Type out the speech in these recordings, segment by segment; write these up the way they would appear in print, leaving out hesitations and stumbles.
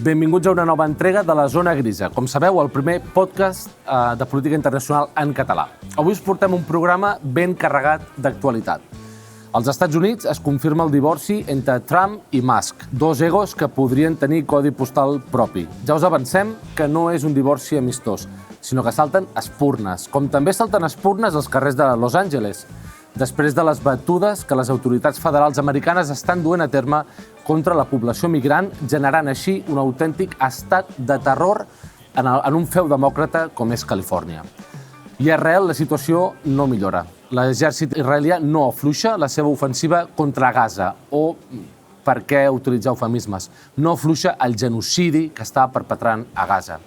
Benvinguts a una nova entrega de la Zona Grisa. Com sabeu, el primer podcast de política internacional en català. Avui us portem un programa ben carregat d'actualitat. Als Estats Units es confirma el divorci entre Trump i Musk, dos egos que podrien tenir codi postal propi. Ja us avancem que no és un divorci amistós, sinó que salten espurnes, com també salten espurnes als carrers de Los Angeles, després de les batudes que les autoritats federals americanes estan duent a terme contra la població migrant, generant així un autèntic estat de terror en un feu demòcrata com és Califòrnia. I a Israel la situació no millora. L'exèrcit israelià no afluixa la seva ofensiva contra Gaza, o, per què utilitzar eufemismes, no afluixa el genocidi que està perpetrant a Gaza.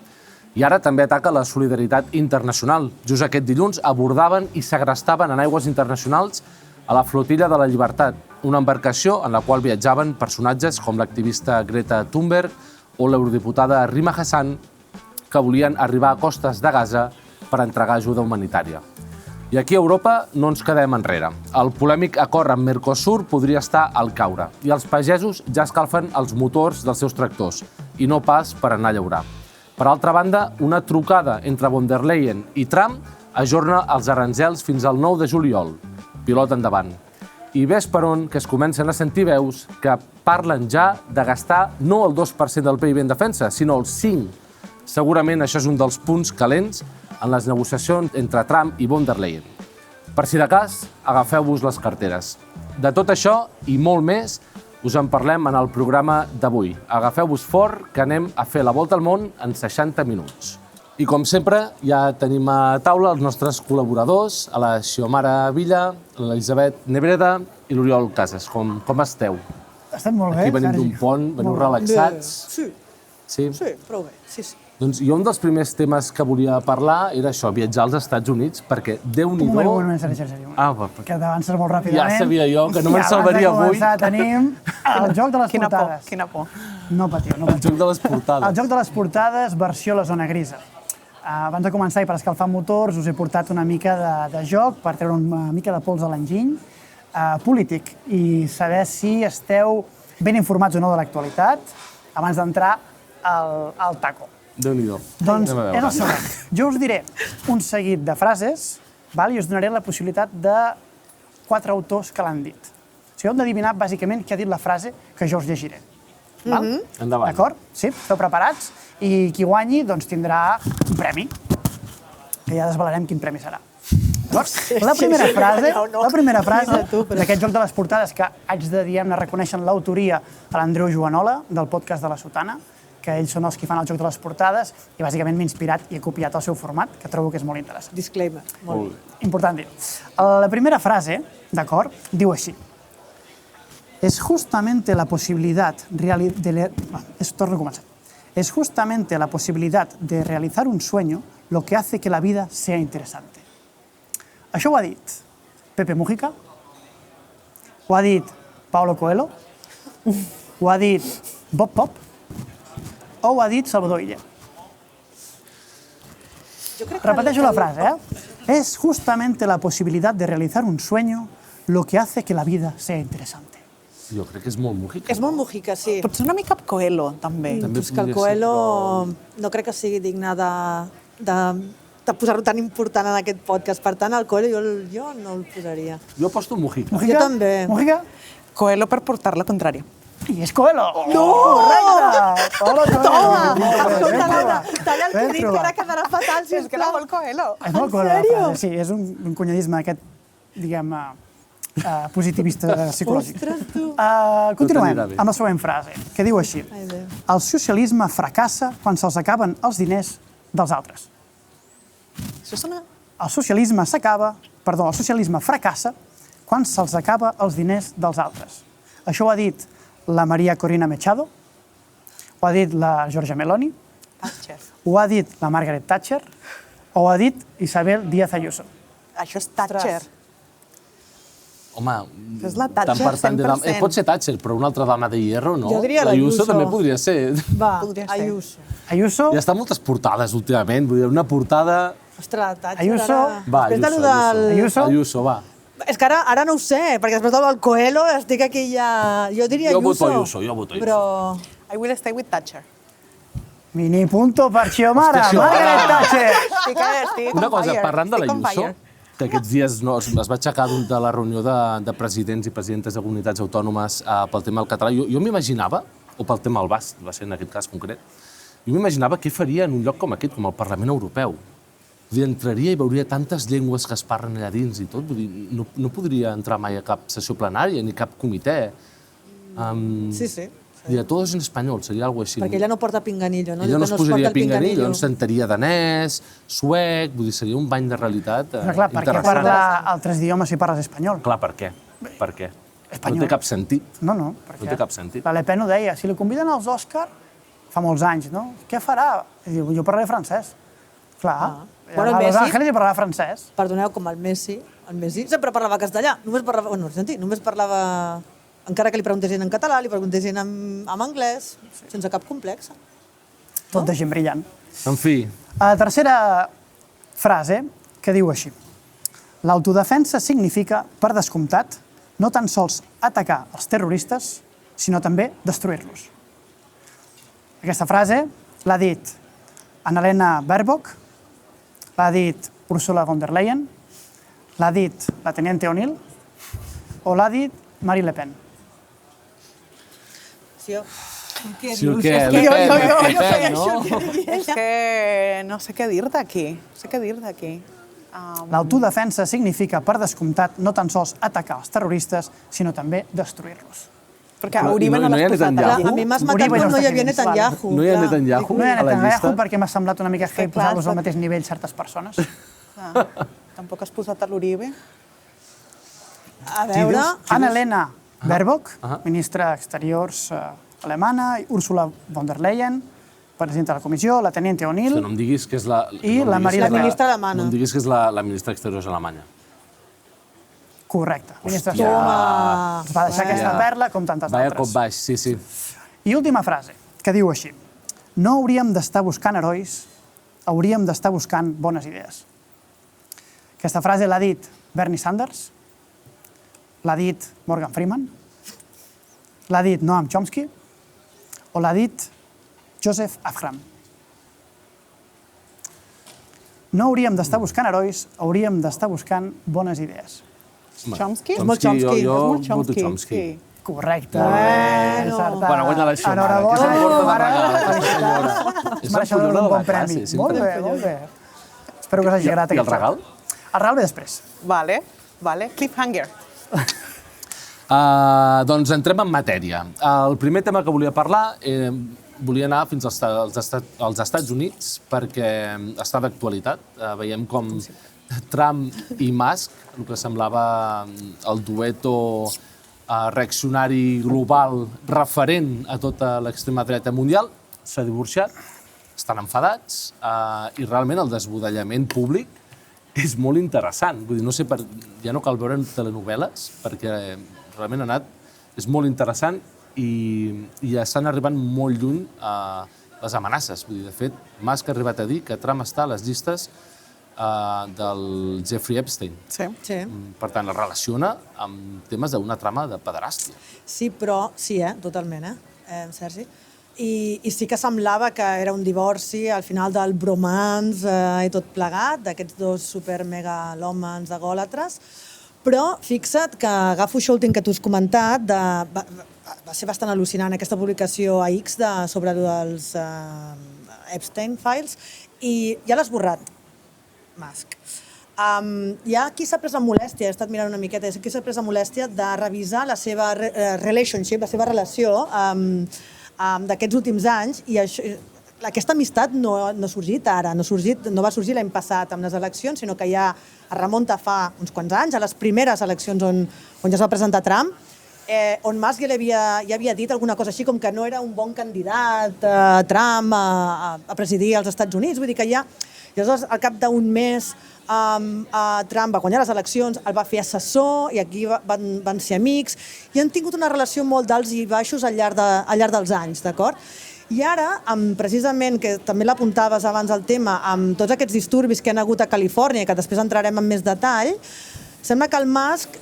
I ara també ataca la solidaritat internacional. Just aquest dilluns abordaven i segrestaven en aigües internacionals a la Flotilla de la Llibertat, una embarcació en la qual viatjaven personatges com l'activista Greta Thunberg o l'eurodiputada Rima Hassan, que volien arribar a costes de Gaza per entregar ajuda humanitària. I aquí a Europa no ens quedem enrere. El polèmic acord amb Mercosur podria estar al caure i els pagesos ja escalfen els motors dels seus tractors i no pas per anar a llaurar. Per altra banda, una trucada entre von der Leyen i Trump ajorna els aranzels fins al 9 de juliol. Pilot endavant. I ves per on que es comencen a sentir veus que parlen ja de gastar no el 2% del PIB en defensa, sinó el 5%. Segurament això és un dels punts calents en les negociacions entre Trump i von der Leyen. Per si de cas, agafeu-vos les carteres. De tot això i molt més us en parlem en el programa d'avui. Agafeu-vos fort, que anem a fer la volta al món en 60 minuts. I com sempre, ja tenim a taula els nostres col·laboradors, a la Xiomara Villa, l'Elisabet Nebreda i l'Oriol Casas. Com esteu? Estem molt bé, Aquí venim Sergi. d'un pont, veniu relaxats. Sí, Sí? prou bé, sí. Doncs jo un dels primers temes que volia parlar era això, viatjar als Estats Units, perquè Déu-n'hi-do... Un moment, Sergi. perquè Que t'avances molt ràpidament. ja sabia jo que no me'n salvaria avui. I abans de començar tenim el joc de les portades. Quina por. No patiu, no El patiu. joc de les portades. El joc de les portades, versió la zona grisa. Abans de començar i per escalfar motors, us he portat una mica de joc per treure una mica de pols a l'enginy polític i saber si esteu ben informats o no de l'actualitat abans d'entrar al taco. Déu-n'hi-do. Doncs Anem a veure. és el següent. Jo us diré un seguit de frases i us donaré la possibilitat de 4 autors que l'han dit. O sigui, heu d'adivinar bàsicament què ha dit la frase que jo us llegiré. Endavant. D'acord? Sí? Esteu preparats? I qui guanyi doncs, tindrà un premi, que ja desvelarem quin premi serà. La primera frase d'aquest joc de les portades, que haig de, diguem-ne, reconèixer l'autoria a l'Andreu Joanola, del podcast de La Sotana, que ells són els que fan el joc de les portades, i bàsicament m'he inspirat i he copiat el seu format, que trobo que és molt interessant. Disclaimer. Molt bé. Important dir. La primera frase, d'acord, diu així. Es justamente la posibilidad Es justamente la posibilidad de realizar un sueño lo que hace que la vida sea interesante. Això ho ha dit Pepe Mujica, ho ha dit Paulo Coelho, ho ha dit Bob Pop, o ho ha dit Salvador Illa. Repeteixo la frase, Es justamente la posibilidad de realizar un sueño lo que hace que la vida sea interesante. Jo crec que és molt Mujica. És molt Mujica, sí. Potser una mica Coelho, també. També És que el podria ser, Coelho no crec que sigui digne de posar-lo tan important en aquest podcast. Per tant, el Coelho jo no el posaria. Jo aposto Mujica. Mujica? Jo també. Mujica? Coelho per portar la contrària. I és Coelho! No! Correcte! Toma! Ben Talla el que he dit, que trobat. ara quedarà fatal, És que era molt Coelho. És molt Coelho, la frase, sí, és un cunyadisme aquest, diguem, positivista psicològic. Ostres, tu! Continuem t'anirà bé. amb la següent frase, que diu així. Ai, Déu. El socialisme fracassa quan se'ls acaben els diners dels altres. Això sona... El socialisme fracassa quan se'ls acaba els diners dels altres. Això ho ha dit la Maria Corina Machado, ho ha dit la Giorgia Meloni, Thatcher. ho ha dit la Margaret Thatcher, o ho ha dit Isabel Díaz Ayuso. Això és Thatcher. Home, És la Thatcher, tant per tant 100%. pot ser Thatcher, però una altra dama de hierro, no? Jo diria l'Ayuso l'Ayuso. també podria ser. Va, Podria ser. Ayuso. Ayuso, Ja està moltes portades últimament, vull dir, una portada... Ostres, la Thatcher Ayuso. ara... Va, Després de Ayuso, lo del... Ayuso. Ayuso, va. És que ara no ho sé, perquè després del Coelho estic aquí ja... Jo diria Jo Ayuso. voto Ayuso, jo voto Ayuso. Però... I will stay with Thatcher. Mini punto per Xiomara, Hòstia, Xiomara. Margaret Thatcher. Estic Una on cosa, fire, parlant de estic on l'Ayuso, fire. que aquests dies es va aixecar de la reunió de presidents i presidentes de comunitats autònomes pel tema del català, jo m'imaginava, o pel tema del basc, va ser en aquest cas concret, jo m'imaginava què faria en un lloc com aquest, com el Parlament Europeu. Vull dir, entraria i veuria tantes llengües que es parlen allà dins i tot. Vull dir, no podria entrar mai a cap sessió plenària ni cap comitè. Sí. Diria, todos en espanyol, seria alguna cosa així. Perquè ella no porta pinganillo, no? Ella no es posaria pinganillo, no no sentaria danès, suec, vull dir, seria un bany de realitat Però clar, per què interessant. parlar altres idiomes si parles espanyol? Clar, per què? Per què? Espanyol. No té cap sentit. No, No perquè té cap sentit. la Le Pen ho deia, si li conviden als Òscar, fa molts anys, no? Què farà? I diu, jo parlaré francès. Clar, Bueno, el a Los Messi- Ángeles hi parlarà francès. Perdoneu, com el Messi sempre parlava castellà, només parlava, encara que li preguntessin en català, li preguntessin en anglès, sense cap complex. Tot de gent brillant. En fi, La tercera frase, que diu així. L'autodefensa significa, per descomptat, no tan sols atacar els terroristes, sinó també destruir-los. Aquesta frase l'ha dit Annalena Baerbock, l'ha dit Ursula von der Leyen, l'ha dit la teniente O'Neill o l'ha dit Marine Le Pen. Sí, si el que... Le Pen, no? És que no sé què dir d'aquí. No sé què dir d'aquí. L'autodefensa significa, per descomptat, no tan sols atacar els terroristes, sinó també destruir-los. Perquè No, Uribe no no hi ha l'has posat Netanyahu? allà. A mi m'has matat Uribe quan no no hi està havia aquí. Netanyahu. No hi ha clar. Netanyahu No hi ha a la Netanyahu llista? perquè m'ha semblat una mica heavy clar, posar-los al mateix nivell certes persones. Tampoc has posat a l'Uribe. A veure... Annalena Baerbock, ministra d'Exteriors alemana, i Ursula von der Leyen, presidenta de la comissió, la teniente O'Neill, No em diguis que és la... I la Marine Le Pen. ministra alemana. No em diguis que és la ministra d'Exteriors alemanya. correcte. Ministra Hòstia. d'Exteriors. Ens va deixar aquesta Ja. perla com tantes Vaya cop altres. baix, sí, sí. I última frase, que diu així. No hauríem d'estar buscant herois, hauríem d'estar buscant bones idees. Aquesta frase l'ha dit Bernie Sanders, l'ha dit Morgan Freeman, l'ha dit Noam Chomsky o l'ha dit Joseph Afram. No hauríem d'estar buscant herois, hauríem d'estar buscant bones idees. Chomsky? És molt Chomsky. Jo És molt voto Chomsky, Chomsky. sí. Correcte. Bueno. Bueno, guanya la Xiomara, que Enhorabona, s'emporta de Xiomara. regal, aquesta senyora. És mereixedora d'un bon premi. Molt bé, molt bé. Espero que us hagi agradat I el aquest regal? joc. El regal ve després. Vale. Cliffhanger. Doncs entrem en matèria. El primer tema que volia parlar, volia anar fins als Estats Units perquè està d'actualitat. Veiem com Trump i Musk, el que semblava el dueto reaccionari global referent a tota l'extrema dreta mundial, s'ha divorciat, estan enfadats i realment el desbudellament públic és molt interessant. Vull dir, no sé, ja no cal veure telenovel·les perquè realment ha anat, és molt interessant i ja estan arribant molt lluny les amenaces. Vull dir, de fet, Musk ha arribat a dir que Trump està a les llistes del Jeffrey Epstein. Sí. Sí. Per tant, es relaciona amb temes d'una trama de pederàstia. Sí, però sí, totalment, Sergi. I sí que semblava que era un divorci al final del bromance i tot plegat, d'aquests dos supermegalòmens egòlatres, però fixa't que agafo això últim que tu has comentat, va ser bastant al·lucinant aquesta publicació a X sobre els Epstein Files, i ja l'has borrat, Musk. Hi ha qui s'ha pres la molèstia, he estat mirant una miqueta, qui s'ha pres la molèstia de revisar la seva relationship, la seva relació d'aquests últims anys, i aquesta amistat no ha sorgit ara, no va sorgir l'any passat amb les eleccions, sinó que ja es remunta fa uns quants anys, a les primeres eleccions on ja es va presentar Trump, on Musk ja havia dit alguna cosa així com que no era un bon candidat Trump a presidir els Estats Units. Vull dir que ja, llavors, al cap d'un mes, Trump va guanyar les eleccions, el va fer assessor i aquí van ser amics i han tingut una relació molt d'alts i baixos al llarg dels anys, d'acord? I ara, precisament, que també l'apuntaves abans al tema, amb tots aquests disturbis que han hagut a Califòrnia, que després entrarem en més detall, sembla que el Musk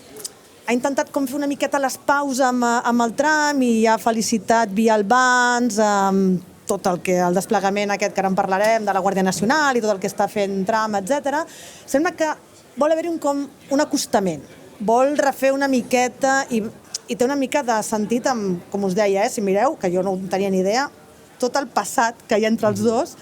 ha intentat com fer una miqueta les paus amb el Trump i ha felicitat via el Vance, tot el desplegament aquest que ara en parlarem, de la Guàrdia Nacional i tot el que està fent Trump, etc. Sembla que vol haver-hi un acostament, vol refer una miqueta i té una mica de sentit, com us deia, si mireu, que jo no tenia ni idea, tot el passat que hi ha entre els dos.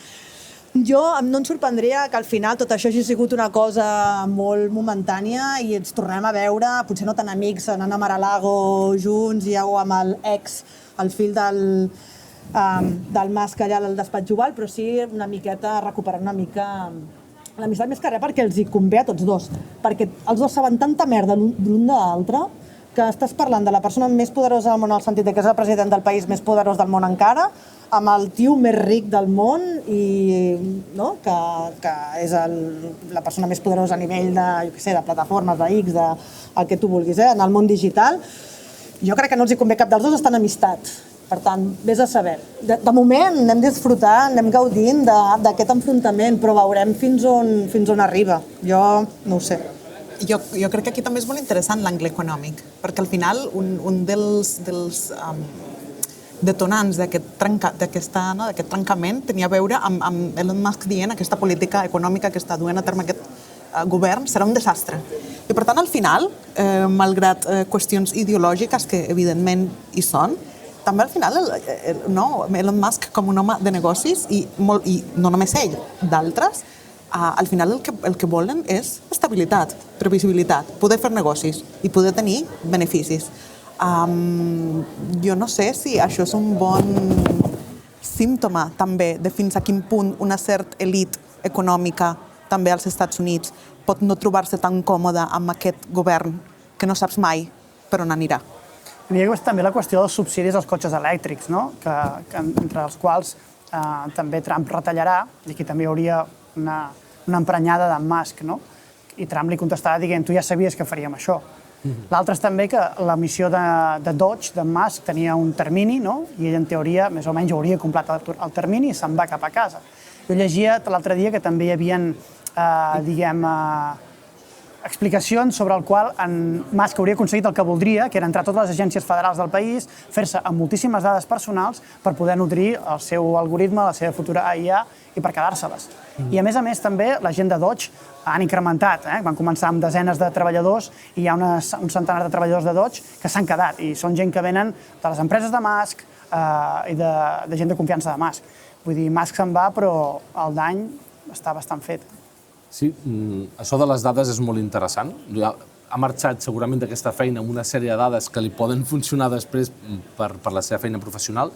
Jo no em sorprendria que al final tot això hagi sigut una cosa molt momentània i ens tornem a veure, potser no tan amics, anant a Mar-a-Lago junts i amb l'ex, el fill del Musk allà al despatx Oval, però sí una miqueta, recuperar una mica l'amistat, més que res perquè els hi convé a tots dos, perquè els dos saben tanta merda l'un de l'altre que estàs parlant de la persona més poderosa del món, en el sentit que és el president del país més poderós del món encara, amb el tio més ric del món i que és la persona més poderosa a nivell de plataformes, de X, el que tu vulguis, en el món digital. Jo crec que no els hi convé cap dels dos estar en amistat. Per tant, vés a saber. De moment anem disfrutant, anem gaudint d'aquest enfrontament, però veurem fins on arriba. Jo no ho sé. Jo crec que aquí també és molt interessant l'angle econòmic, perquè al final un dels detonants d'aquest trencament tenia a veure amb Elon Musk dient aquesta política econòmica que està duent a terme aquest govern serà un desastre. I per tant, al final, malgrat qüestions ideològiques que evidentment hi són, també al final Elon Musk com un home de negocis i no només ell, d'altres, al final el que volen és estabilitat, previsibilitat, poder fer negocis i poder tenir beneficis. Jo no sé si això és un bon símptoma també de fins a quin punt una certa elit econòmica també als Estats Units pot no trobar-se tan còmoda amb aquest govern que no saps mai per on anirà. Hi ha també la qüestió dels subsidis als cotxes elèctrics, que entre els quals també Trump retallarà, i aquí també hi hauria una emprenyada d'en Musk, i Trump li contestava dient tu ja sabies que faríem això. L'altre és també que la missió de Dodge, d'en Musk, tenia un termini, i ell en teoria més o menys hauria complet el termini i se'n va cap a casa. Jo llegia l'altre dia que també hi havia, explicacions sobre el qual en Musk hauria aconseguit el que voldria, que era entrar a totes les agències federals del país, fer-se amb moltíssimes dades personals per poder nodrir el seu algoritme, la seva futura IA i per quedar-se-les. I a més també la gent de Dodge han incrementat, van començar amb desenes de treballadors i hi ha un centenar de treballadors de Dodge que s'han quedat i són gent que venen de les empreses de Musk i de gent de confiança de Musk. Vull dir, Musk se'n va però el dany està bastant fet. Sí, això de les dades és molt interessant. Ha marxat segurament d'aquesta feina amb una sèrie de dades que li poden funcionar després per la seva feina professional,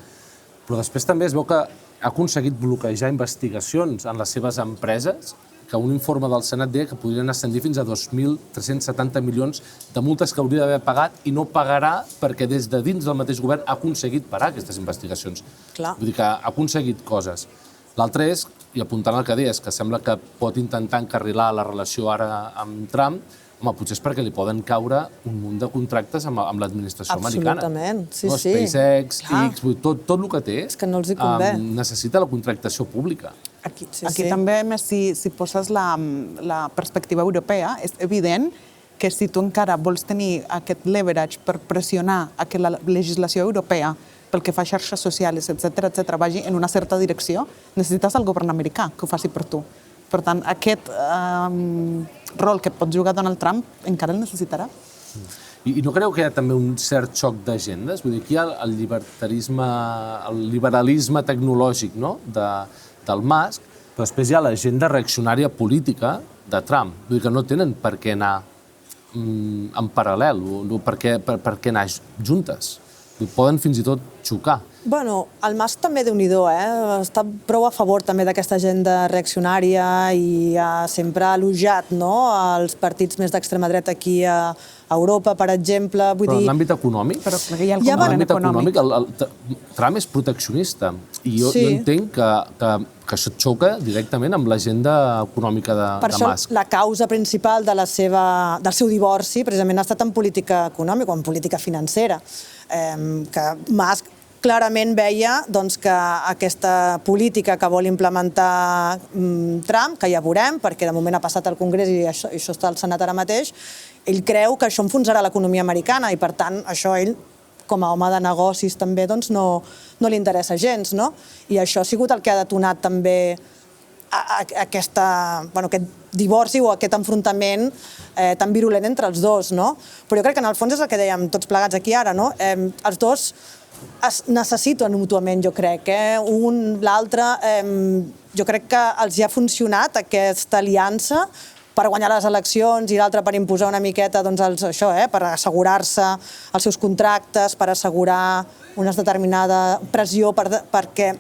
però després també es veu que ha aconseguit bloquejar investigacions en les seves empreses, que un informe del Senat deia que podrien ascendir fins a 2.370 milions de multes que hauria d'haver pagat i no pagarà perquè des de dins del mateix govern ha aconseguit parar aquestes investigacions. Vull dir que ha aconseguit coses. L'altre és, i apuntant al que deies, que sembla que pot intentar encarrilar la relació ara amb Trump, potser és perquè li poden caure un munt de contractes amb l'administració americana. Absolutament, sí. SpaceX, X, tot el que té necessita la contractació pública. Aquí també, si poses la perspectiva europea, és evident que si tu encara vols tenir aquest leverage per pressionar que la legislació europea pel que fa a xarxes socials, etc., vagi en una certa direcció, necessites el govern americà que ho faci per tu. Per tant, aquest rol que pot jugar Donald Trump encara el necessitarà. I no creu que hi ha també un cert xoc d'agendes? Vull dir, aquí hi ha el liberalisme tecnològic del Musk, però després hi ha l'agenda reaccionària política de Trump. Vull dir que no tenen per què anar en paral·lel, per què anar juntes. Poden fins i tot xocar. Bueno, el Musk també déu-n'hi-do, està prou a favor també d'aquesta agenda reaccionària i ha sempre elogiat els partits més d'extrema dreta aquí a Europa, per exemple. Però en l'àmbit econòmic? En l'àmbit econòmic, Trump és proteccionista i jo entenc que això xoca directament amb l'agenda econòmica de Musk. Per això la causa principal del seu divorci precisament ha estat en política econòmica o en política financera, que Musk clarament veia que aquesta política que vol implementar Trump, que ja veurem, perquè de moment ha passat al Congrés i això està al Senat ara mateix, ell creu que això enfonsarà l'economia americana i, per tant, això ell, com a home de negocis també, no no li interessa gens, no? I això ha sigut el que ha detonat també aquest divorci o aquest enfrontament tan virulent entre els dos, no? Però jo crec que en el fons és el que dèiem tots plegats aquí ara, no? Els dos es necessiten mútuament, jo crec, un, l'altre, jo crec que els hi ha funcionat aquesta aliança per guanyar les eleccions i l'altre per imposar una miqueta, doncs, això, per assegurar-se els seus contractes, per assegurar una determinada pressió perquè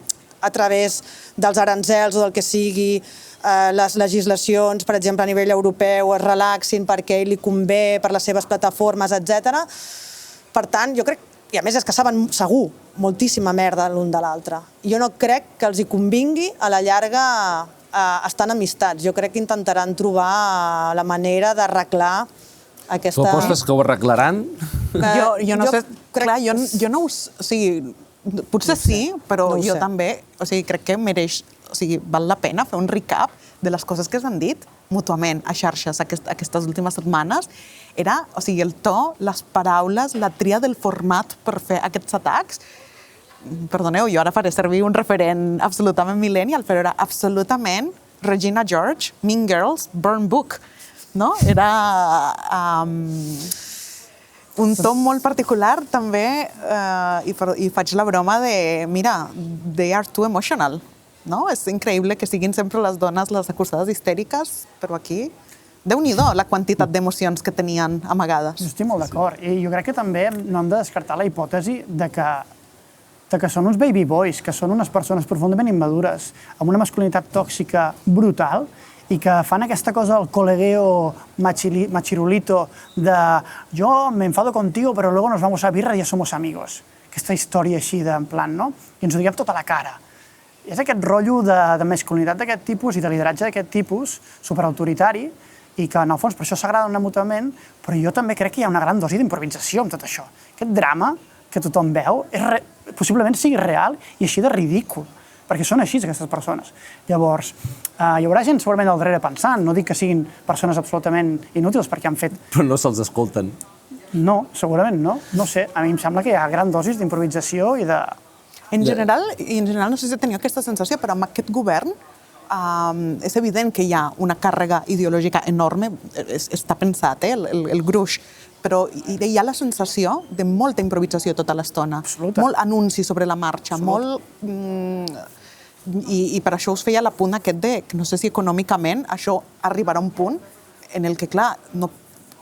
a través dels aranzels o del que sigui les legislacions, per exemple, a nivell europeu es relaxin perquè a ell li convé, per les seves plataformes, etc. Per tant, jo crec, i a més és que saben segur moltíssima merda l'un de l'altre. Jo no crec que els hi convingui a la llarga estan amistats. Jo crec que intentaran trobar la manera d'arreglar aquesta... Tu apostes que ho arreglaran? Jo no sé, clar, jo no ho... O sigui, potser sí, però jo també, o sigui, crec que mereix, o sigui, val la pena fer un recap de les coses que s'han dit mútuament a xarxes aquestes últimes setmanes. Era, o sigui, el to, les paraules, la tria del format per fer aquests atacs. Perdoneu, jo ara faré servir un referent absolutament millennial, però era absolutament Regina George, Mean Girls, Burn Book, no? Era un to molt particular també, i faig la broma de, mira, they are too emotional, no? És increïble que siguin sempre les dones les acusades histèriques, però aquí, Déu-n'hi-do la quantitat d'emocions que tenien amagades. Jo estic molt d'acord, i jo crec que també no hem de descartar la hipòtesi de que són uns baby boys, que són unes persones profundament immadures, amb una masculinitat tòxica brutal, i que fan aquesta cosa, el colegueo machirulito de yo me enfado contigo, pero luego nos vamos a birra y ya somos amigos. Aquesta història així, en plan, no? I ens ho diguem tota la cara. I és aquest rotllo de masculinitat d'aquest tipus i de lideratge d'aquest tipus, superautoritari, i que, en el fons, per això s'agraden mútuament, però jo també crec que hi ha una gran dosi d'improvisació amb tot això. Aquest drama que tothom veu possiblement sigui real i així de ridícul, perquè són així aquestes persones. Llavors, hi haurà gent segurament al darrere pensant, no dic que siguin persones absolutament inútils perquè han fet... Però no se'ls escolten. No, segurament no. No sé, a mi em sembla que hi ha gran dosis d'improvisació i de... En general, no sé si tenia aquesta sensació, però amb aquest govern és evident que hi ha una càrrega ideològica enorme, està pensat, el gruix, però hi ha la sensació de molta improvisació tota l'estona. Molt anunci sobre la marxa, molt... I per això us feia l'apunt aquest de que no sé si econòmicament això arribarà a un punt en el que, clar,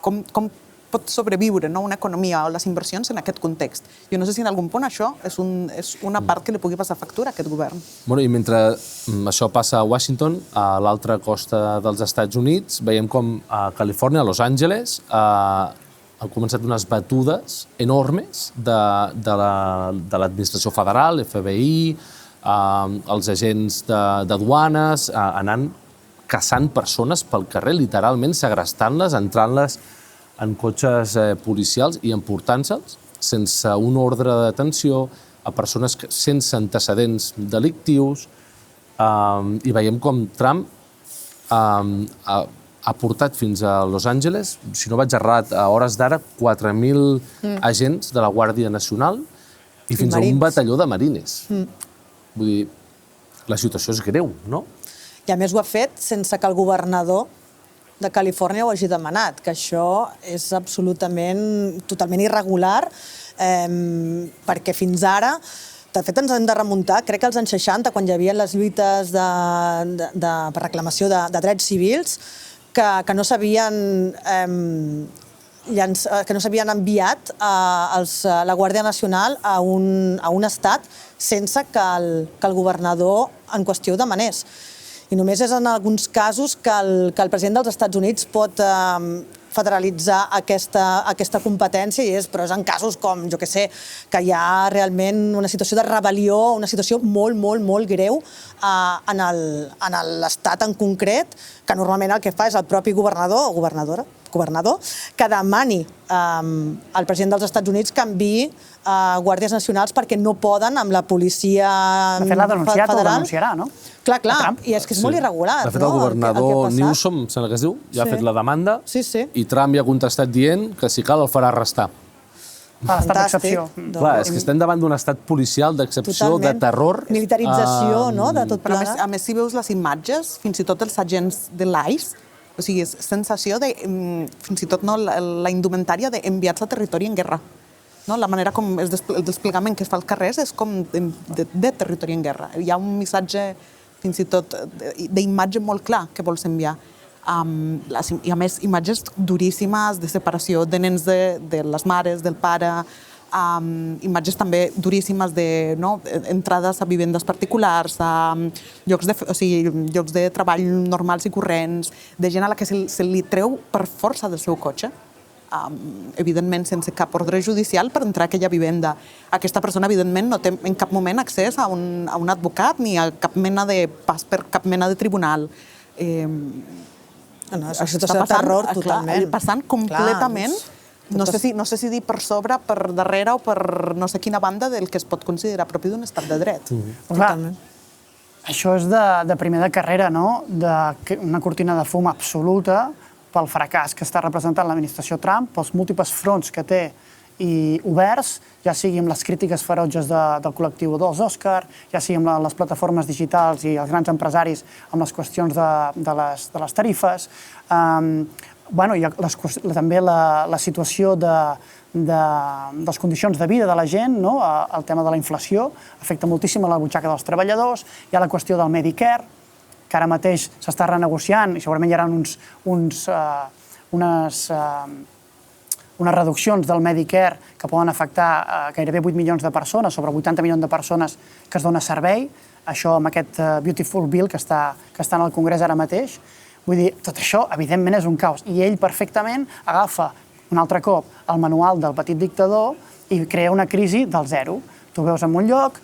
com pot sobreviure una economia o les inversions en aquest context. Jo no sé si en algun punt això és una part que li pugui passar factura a aquest govern. I mentre això passa a Washington, a l'altra costa dels Estats Units, veiem com a Califòrnia, a Los Angeles, han començat unes batudes enormes de l'administració federal, FBI, els agents de duanes, anant caçant persones pel carrer, literalment segrestant-les, entrant-les en cotxes policials i emportant-se'ls sense un ordre de detenció a persones sense antecedents delictius. I veiem com Trump ha portat fins a Los Angeles, si no vaig errat, a hores d'ara, 4.000 agents de la Guàrdia Nacional i fins a un batalló de marines. Vull dir, la situació és greu, no? I a més ho ha fet sense que el governador de Califòrnia ho hagi demanat, que això és totalment irregular, perquè fins ara, de fet ens hem de remuntar, crec que als anys 60, quan hi havia les lluites per reclamació de drets civils, que no s'havien enviat la Guàrdia Nacional a un estat sense que el governador en qüestió ho demanés. I només és en alguns casos que el president dels Estats Units pot federalitzar aquesta competència, però és en casos com, jo què sé, que hi ha realment una situació de rebel·lió, una situació molt, molt, molt greu en l'estat en concret, que normalment el que fa és el propi governador o governadora, que demani al president dels Estats Units que enviï guàrdies nacionals perquè no poden amb la policia federal. De fet, l'ha denunciat o denunciarà, no? Clar, i és que és molt irregular. De fet, el governador Newsom, sembla que es diu, ja ha fet la demanda i Trump ja ha contestat dient que si cal el farà arrestar. a l'estat d'excepció. Clar, és que estem davant d'un estat policial d'excepció, de terror. Militarització, no?, de tot Però plegat. a més, si veus les imatges, fins i tot els agents de l'ICE, o sigui, és sensació de, fins i tot no, la indumentària d'enviats a territori en guerra. No? La manera com el desplegament que es fa als carrers és com de territori en guerra. Hi ha un missatge, fins i tot, d'imatge molt clar que vols enviar. I a més, imatges duríssimes de separació de nens de les mares, del pare, imatges també duríssimes d'entrades a vivendes particulars, a llocs de treball normals i corrents, de gent a la que se li treu per força del seu cotxe, evidentment sense cap ordre judicial per entrar a aquella vivenda. Aquesta persona, evidentment, no té en cap moment accés a un advocat ni a cap mena de pas per cap mena de tribunal. No, és una situació de terror totalment. Passant completament, no sé si dir per sobre, per darrere o per no sé quina banda del que es pot considerar propi d'un estat de dret. Totalment. Això és de primer de carrera, no? Una cortina de fum absoluta pel fracàs que està representant l'administració Trump, pels múltiples fronts que té i oberts, ja sigui amb les crítiques ferotges del col·lectiu dels Òscar, ja sigui amb les plataformes digitals i els grans empresaris amb les qüestions de les tarifes, i també la situació de les condicions de vida de la gent, el tema de la inflació, afecta moltíssim a la butxaca dels treballadors, hi ha la qüestió del Medicare, que ara mateix s'està renegociant i segurament hi haurà unes reduccions del Medicare que poden afectar gairebé 8 milions de persones, sobre 80 milions de persones que es dona servei, això amb aquest Beautiful Bill que està en el Congrés ara mateix. Vull dir, tot això, evidentment, és un caos. I ell perfectament agafa un altre cop el manual del petit dictador i crea una crisi del zero. Tu veus en un lloc,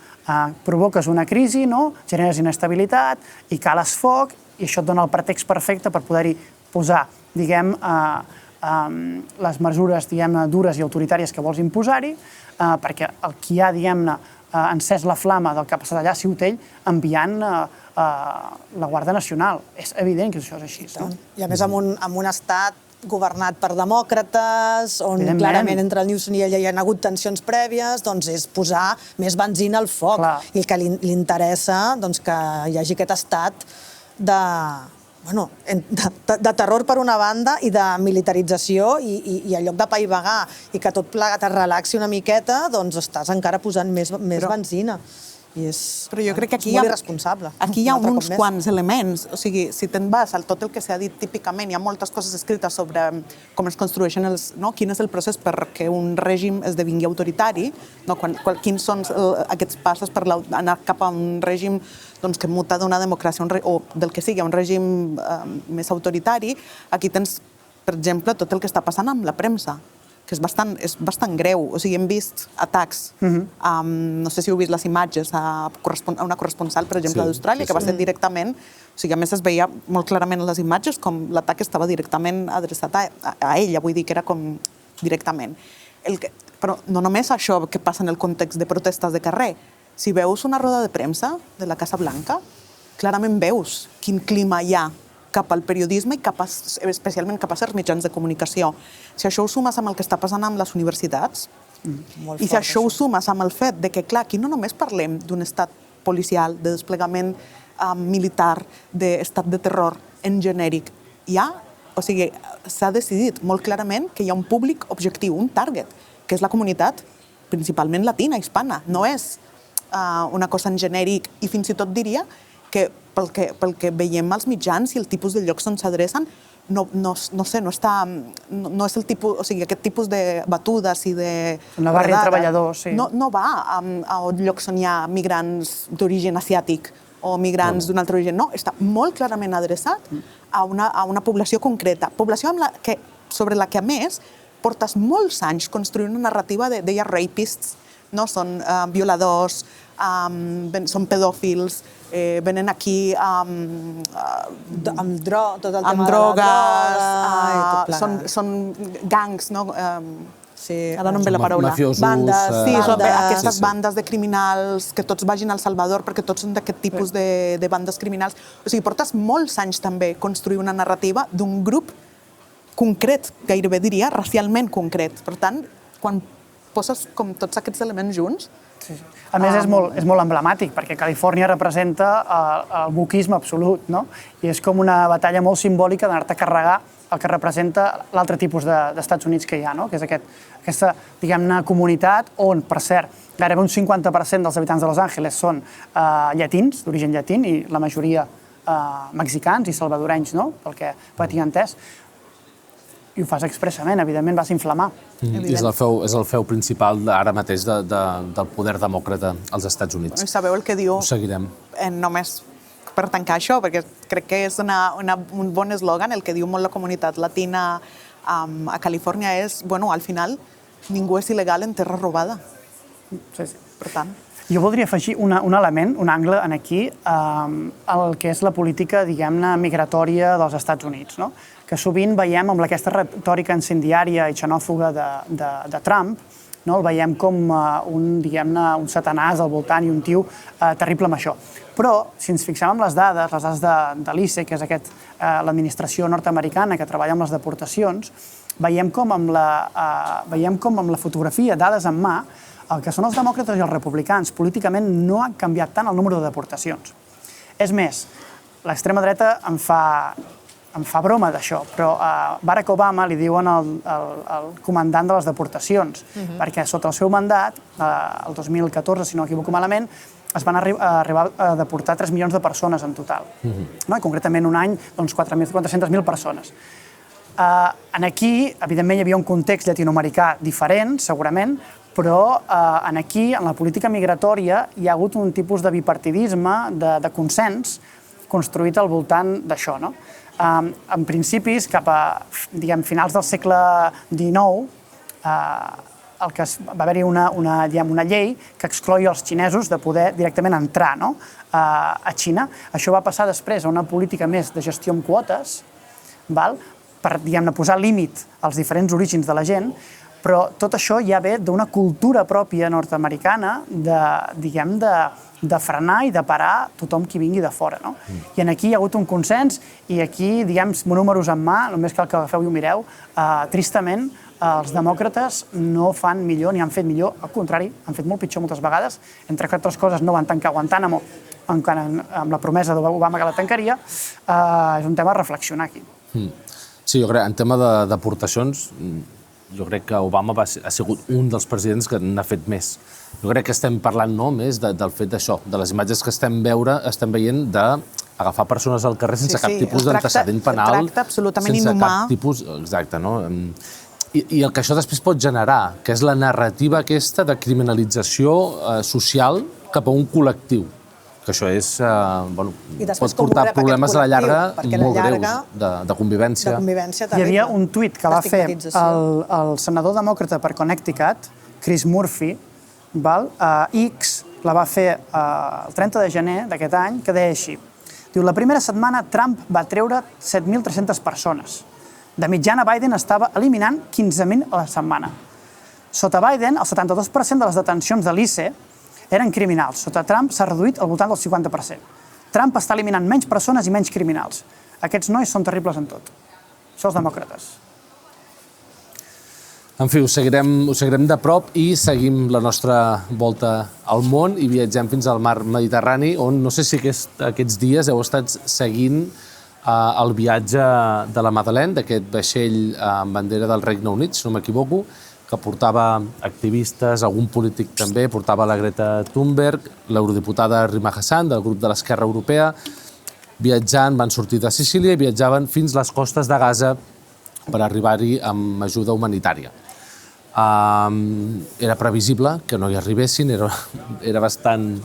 provoques una crisi, generes inestabilitat i cales foc i això et dona el pretext perfecte per poder-hi posar, diguem, les mesures, diguem-ne, dures i autoritàries que vols imposar-hi, perquè el qui ha, diguem-ne, encès la flama del que ha passat allà ha sigut ell enviant la Guàrdia Nacional. És evident que això és així. I a més amb un estat governat per demòcrates, on clarament entre el Newsom i ell hi ha hagut tensions prèvies, doncs és posar més benzina al foc. I el que li interessa que hi hagi aquest estat de terror per una banda i de militarització i en lloc de paivagar i que tot plegat es relaxi una miqueta, doncs estàs encara posant més benzina. Però jo crec que aquí hi ha uns quants elements. O sigui, si te'n vas a tot el que s'ha dit típicament, hi ha moltes coses escrites sobre com es construeixen quin és el procés perquè un règim esdevingui autoritari, quins són aquests passos per anar cap a un règim que muta d'una democràcia o del que sigui, un règim més autoritari. Aquí tens, per exemple, tot el que està passant amb la premsa, que és bastant greu. O sigui, hem vist atacs, no sé si heu vist les imatges, a una corresponsal, per exemple, d'Austràlia, que va ser directament, o sigui, a més es veia molt clarament en les imatges com l'atac estava directament adreçat a ella, vull dir que era com directament. Però no només això que passa en el context de protestes de carrer. Si veus una roda de premsa de la Casa Blanca, clarament veus quin clima hi ha cap al periodisme i especialment cap a certs mitjans de comunicació. Si això ho sumes amb el que està passant amb les universitats, i si això ho sumes amb el fet de que, clar, aquí no només parlem d'un estat policial, de desplegament militar, d'estat de terror en genèric, s'ha decidit molt clarament que hi ha un públic objectiu, un target, que és la comunitat principalment latina, hispana. No és una cosa en genèric i fins i tot diria que pel que veiem als mitjans i el tipus de llocs on s'adrecen, no és el tipus, o sigui, aquest tipus de batudes i de... Una barri de treballadors, sí. No va a llocs on hi ha migrants d'origen asiàtic o migrants d'un altre origen, no, està molt clarament adreçat a una població concreta, població sobre la que, a més, portes molts anys construint una narrativa de rapists, són violadors, són pedòfils, venen aquí amb tot el tema de la droga, són gangs, ara no em ve la paraula. Mafiosos. Sí, aquestes bandes de criminals, que tots vagin al Salvador perquè tots són d'aquest tipus de bandes criminals. O sigui, portes molts anys també construir una narrativa d'un grup concret, gairebé diria, racialment concret. Per tant, quan poses com tots aquests elements junts. Sí. A més, és molt emblemàtic, perquè Califòrnia representa el wokisme absolut, no? I és com una batalla molt simbòlica d'anar-te a carregar el que representa l'altre tipus d'Estats Units que hi ha, no? Que és aquesta, diguem-ne, comunitat on, per cert, gairebé un 50% dels habitants de Los Angeles són llatins, d'origen llatín, i la majoria mexicans i salvadorenys, no? Pel que tinc entès. I ho fas expressament, evidentment vas inflamar. És el feu principal ara mateix del poder demòcrata als Estats Units. I sabeu el que diu... Ho seguirem. Només per tancar això, perquè crec que és un bon eslògan, el que diu molt la comunitat latina a Califòrnia és, bueno, al final, ningú és il·legal en terra robada. Sí. Per tant... Jo voldria afegir un element, un angle aquí, el que és la política, diguem-ne, migratòria dels Estats Units, no? Que sovint veiem amb aquesta retòrica incendiària i xenòfoga de Trump, no? El veiem com un satanàs al voltant i un tio terrible amb això. Però, si ens fixem en les dades de l'ICE, que és l'administració nord-americana que treballa amb les deportacions, veiem com amb la fotografia, dades en mà, el que són els demòcrates i els republicans políticament no han canviat tant el número de deportacions. És més, l'extrema dreta em fa broma d'això, però a Barack Obama li diuen el comandant de les deportacions, perquè sota el seu mandat, el 2014, si no m'equivoco malament, es van arribar a deportar 3 milions de persones en total. I concretament un any, 400.000 persones. Aquí, evidentment, hi havia un context llatinoamericà diferent, segurament, però aquí, en la política migratòria, hi ha hagut un tipus de bipartidisme, de consens, construït al voltant d'això. En principis, cap a finals del segle XIX, va haver-hi una llei que excloïa els xinesos de poder directament entrar a Xina. Això va passar després a una política més de gestió amb quotes, per posar límit als diferents orígens de la gent, però tot això ja ve d'una cultura pròpia nord-americana de frenar i de parar tothom qui vingui de fora. I aquí hi ha hagut un consens i aquí, números en mà, només cal que agafeu i ho mireu, tristament els demòcrates no fan millor ni han fet millor, al contrari, han fet molt pitjor moltes vegades, entre altres coses no van tancar Guantánamo amb la promesa d'Obama que la tancaria, és un tema a reflexionar aquí. Sí, jo crec, en tema de deportacions, jo crec que Obama ha sigut un dels presidents que n'ha fet més. Jo crec que estem parlant més del fet d'això, de les imatges que estem veient d'agafar persones al carrer sense cap tipus d'antecedent penal. El tracte absolutament inhumà. Exacte, no? I el que això després pot generar, que és la narrativa aquesta de criminalització social cap a un col·lectiu. Que això pot portar problemes a la llarga molt greus de convivència. Hi havia un tuit que va fer el senador demòcrata per Connecticut, Chris Murphy, X la va fer el 30 de gener d'aquest any, que deia així. Diu, la primera setmana Trump va treure 7.300 persones. De mitjana, Biden estava eliminant 15.000 a la setmana. Sota Biden, el 72% de les detencions de l'ICE eren criminals. Sota Trump s'ha reduït al voltant del 50%. Trump està eliminant menys persones i menys criminals. Aquests nois són terribles en tot. Això els demòcrates. En fi, ho seguirem de prop i seguim la nostra volta al món i viatgem fins al mar Mediterrani, on no sé si aquests dies heu estat seguint el viatge de la Madeleine, d'aquest vaixell amb bandera del Regne Unit, si no m'equivoco, que portava activistes, algun polític també, portava la Greta Thunberg, l'eurodiputada Rima Hassan, del grup de l'Esquerra Europea, viatjant, van sortir de Sicília i viatjaven fins les costes de Gaza per arribar-hi amb ajuda humanitària. Era previsible que no hi arribessin, era bastant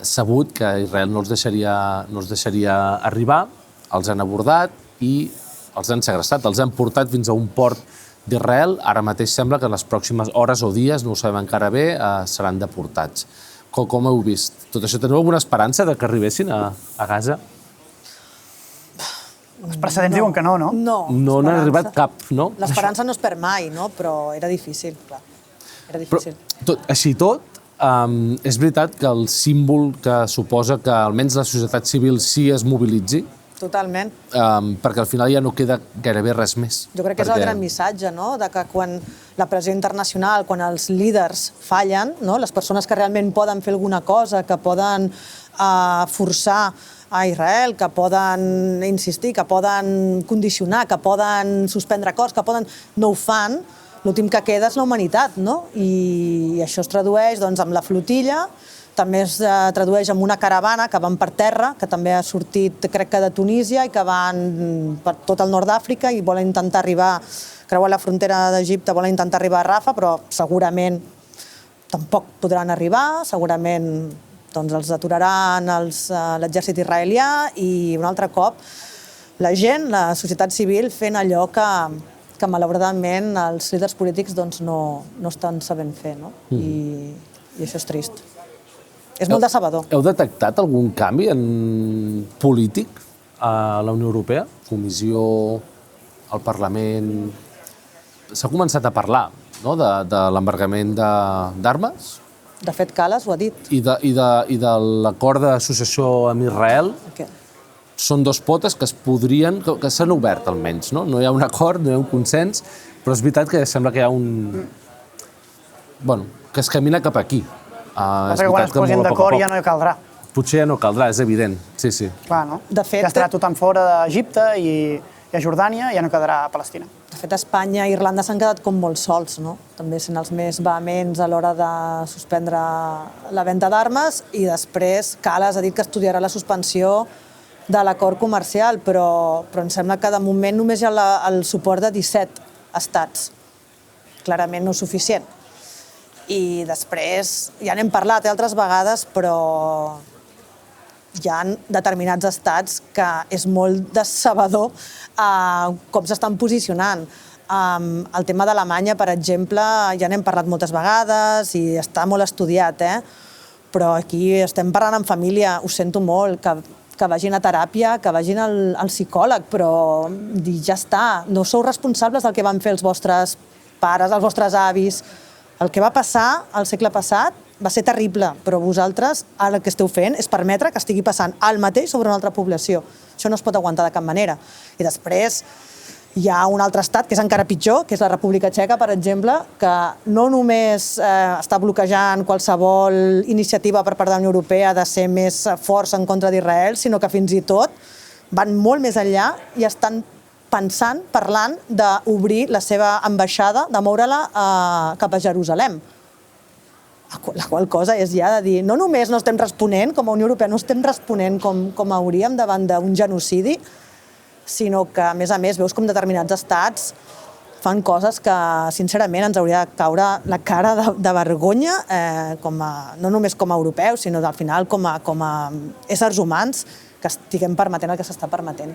sabut que Israel no els deixaria arribar, els han abordat i els han segrestat, els han portat fins a un port d'Israel. Ara mateix sembla que en les pròximes hores o dies, no ho sabem encara bé, seran deportats. Com heu vist tot això? Teniu alguna esperança de que arribessin a Gaza? Els precedents diuen que no, no? No n'ha arribat cap, no? L'esperança no es perd mai, no? Però era difícil, clar. Era difícil. Així tot, és veritat que el símbol que suposa que almenys la societat civil sí es mobilitzi, Totalment. Perquè al final ja no queda gairebé res més. Jo crec que és el gran missatge, no?, de que quan la pressió internacional, quan els líders fallen, no?, les persones que realment poden fer alguna cosa, que poden forçar a Israel, que poden insistir, que poden condicionar, que poden suspendre acords, que poden... no ho fan, l'últim que queda és la humanitat, no? I això es tradueix doncs, amb la flotilla, també es tradueix amb una caravana que van per terra, que també ha sortit, crec que de Tunísia, i que van per tot el nord d'Àfrica i volen intentar arribar, creuen la frontera d'Egipte, volen intentar arribar a Rafa, però segurament tampoc podran arribar, segurament doncs, els aturaran l'exèrcit israelià i un altre cop la gent, la societat civil, fent allò que malauradament els líders polítics doncs, no estan sabent fer, no? I això és trist. És molt decebedor. Heu detectat algun canvi en polític a la Unió Europea? Comissió, al Parlament... S'ha començat a parlar, no?, de l'embargament d'armes? De fet, Kallas ho ha dit. I de l'acord d'associació amb Israel? Són dos potes que es podrien... que s'han obert, almenys, no? No hi ha un acord, no hi ha un consens, però és veritat que sembla que hi ha un... bueno, que es camina cap aquí. Passa que quan es posin d'acord ja no hi caldrà. Potser ja no caldrà, és evident, sí. Clar, no? De fet, ja estarà tothom fora d'Egipte i a Jordània ja no quedarà a Palestina. De fet, Espanya i Irlanda s'han quedat com molt sols, no? També sent els més vehements a l'hora de suspendre la venda d'armes i després Kallas ha dit que estudiarà la suspensió de l'acord comercial, però em sembla que de moment només hi ha el suport de 17 estats. Clarament no suficient. I després, ja n'hem parlat altres vegades, però hi ha determinats estats que és molt decebedor com s'estan posicionant. El tema d'Alemanya, per exemple, ja n'hem parlat moltes vegades i està molt estudiat, però aquí estem parlant en família, ho sento molt, que vagin a teràpia, que vagin al psicòleg, però ja està, no sou responsables del que van fer els vostres pares, els vostres avis. El que va passar al segle passat va ser terrible, però vosaltres ara el que esteu fent és permetre que estigui passant el mateix sobre una altra població. Això no es pot aguantar de cap manera. I després hi ha un altre estat que és encara pitjor, que és la República Txeca, per exemple, que no només està bloquejant qualsevol iniciativa per part de la Unió Europea de ser més forts en contra d'Israel, sinó que fins i tot van molt més enllà i estan parlant d'obrir la seva ambaixada, de moure-la cap a Jerusalem. La qual cosa és ja de dir, no només no estem responent, com a Unió Europea no estem responent com hauríem davant d'un genocidi, sinó que, a més, veus com determinats estats fan coses que, sincerament, ens hauria de caure la cara de vergonya, no només com a europeus, sinó al final com a éssers humans que estiguem permetent el que s'està permetent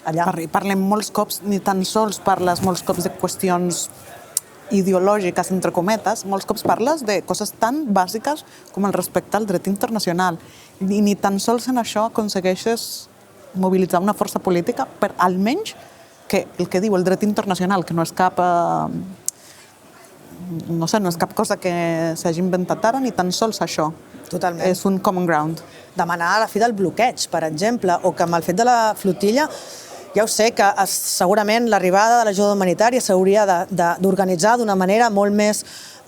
allà. Parlem molts cops, ni tan sols parles molts cops de qüestions ideològiques, entre cometes, molts cops parles de coses tan bàsiques com el respecte al dret internacional. I ni tan sols en això aconsegueixes mobilitzar una força política per almenys que el que diu el dret internacional, que no és cap... no és cap cosa que s'hagi inventat ara, ni tan sols això. Totalment. És un common ground. Demanar la fi del bloqueig, per exemple, o que amb el fet de la flotilla, ja ho sé que segurament l'arribada de l'ajuda humanitària s'hauria d'organitzar d'una manera molt més...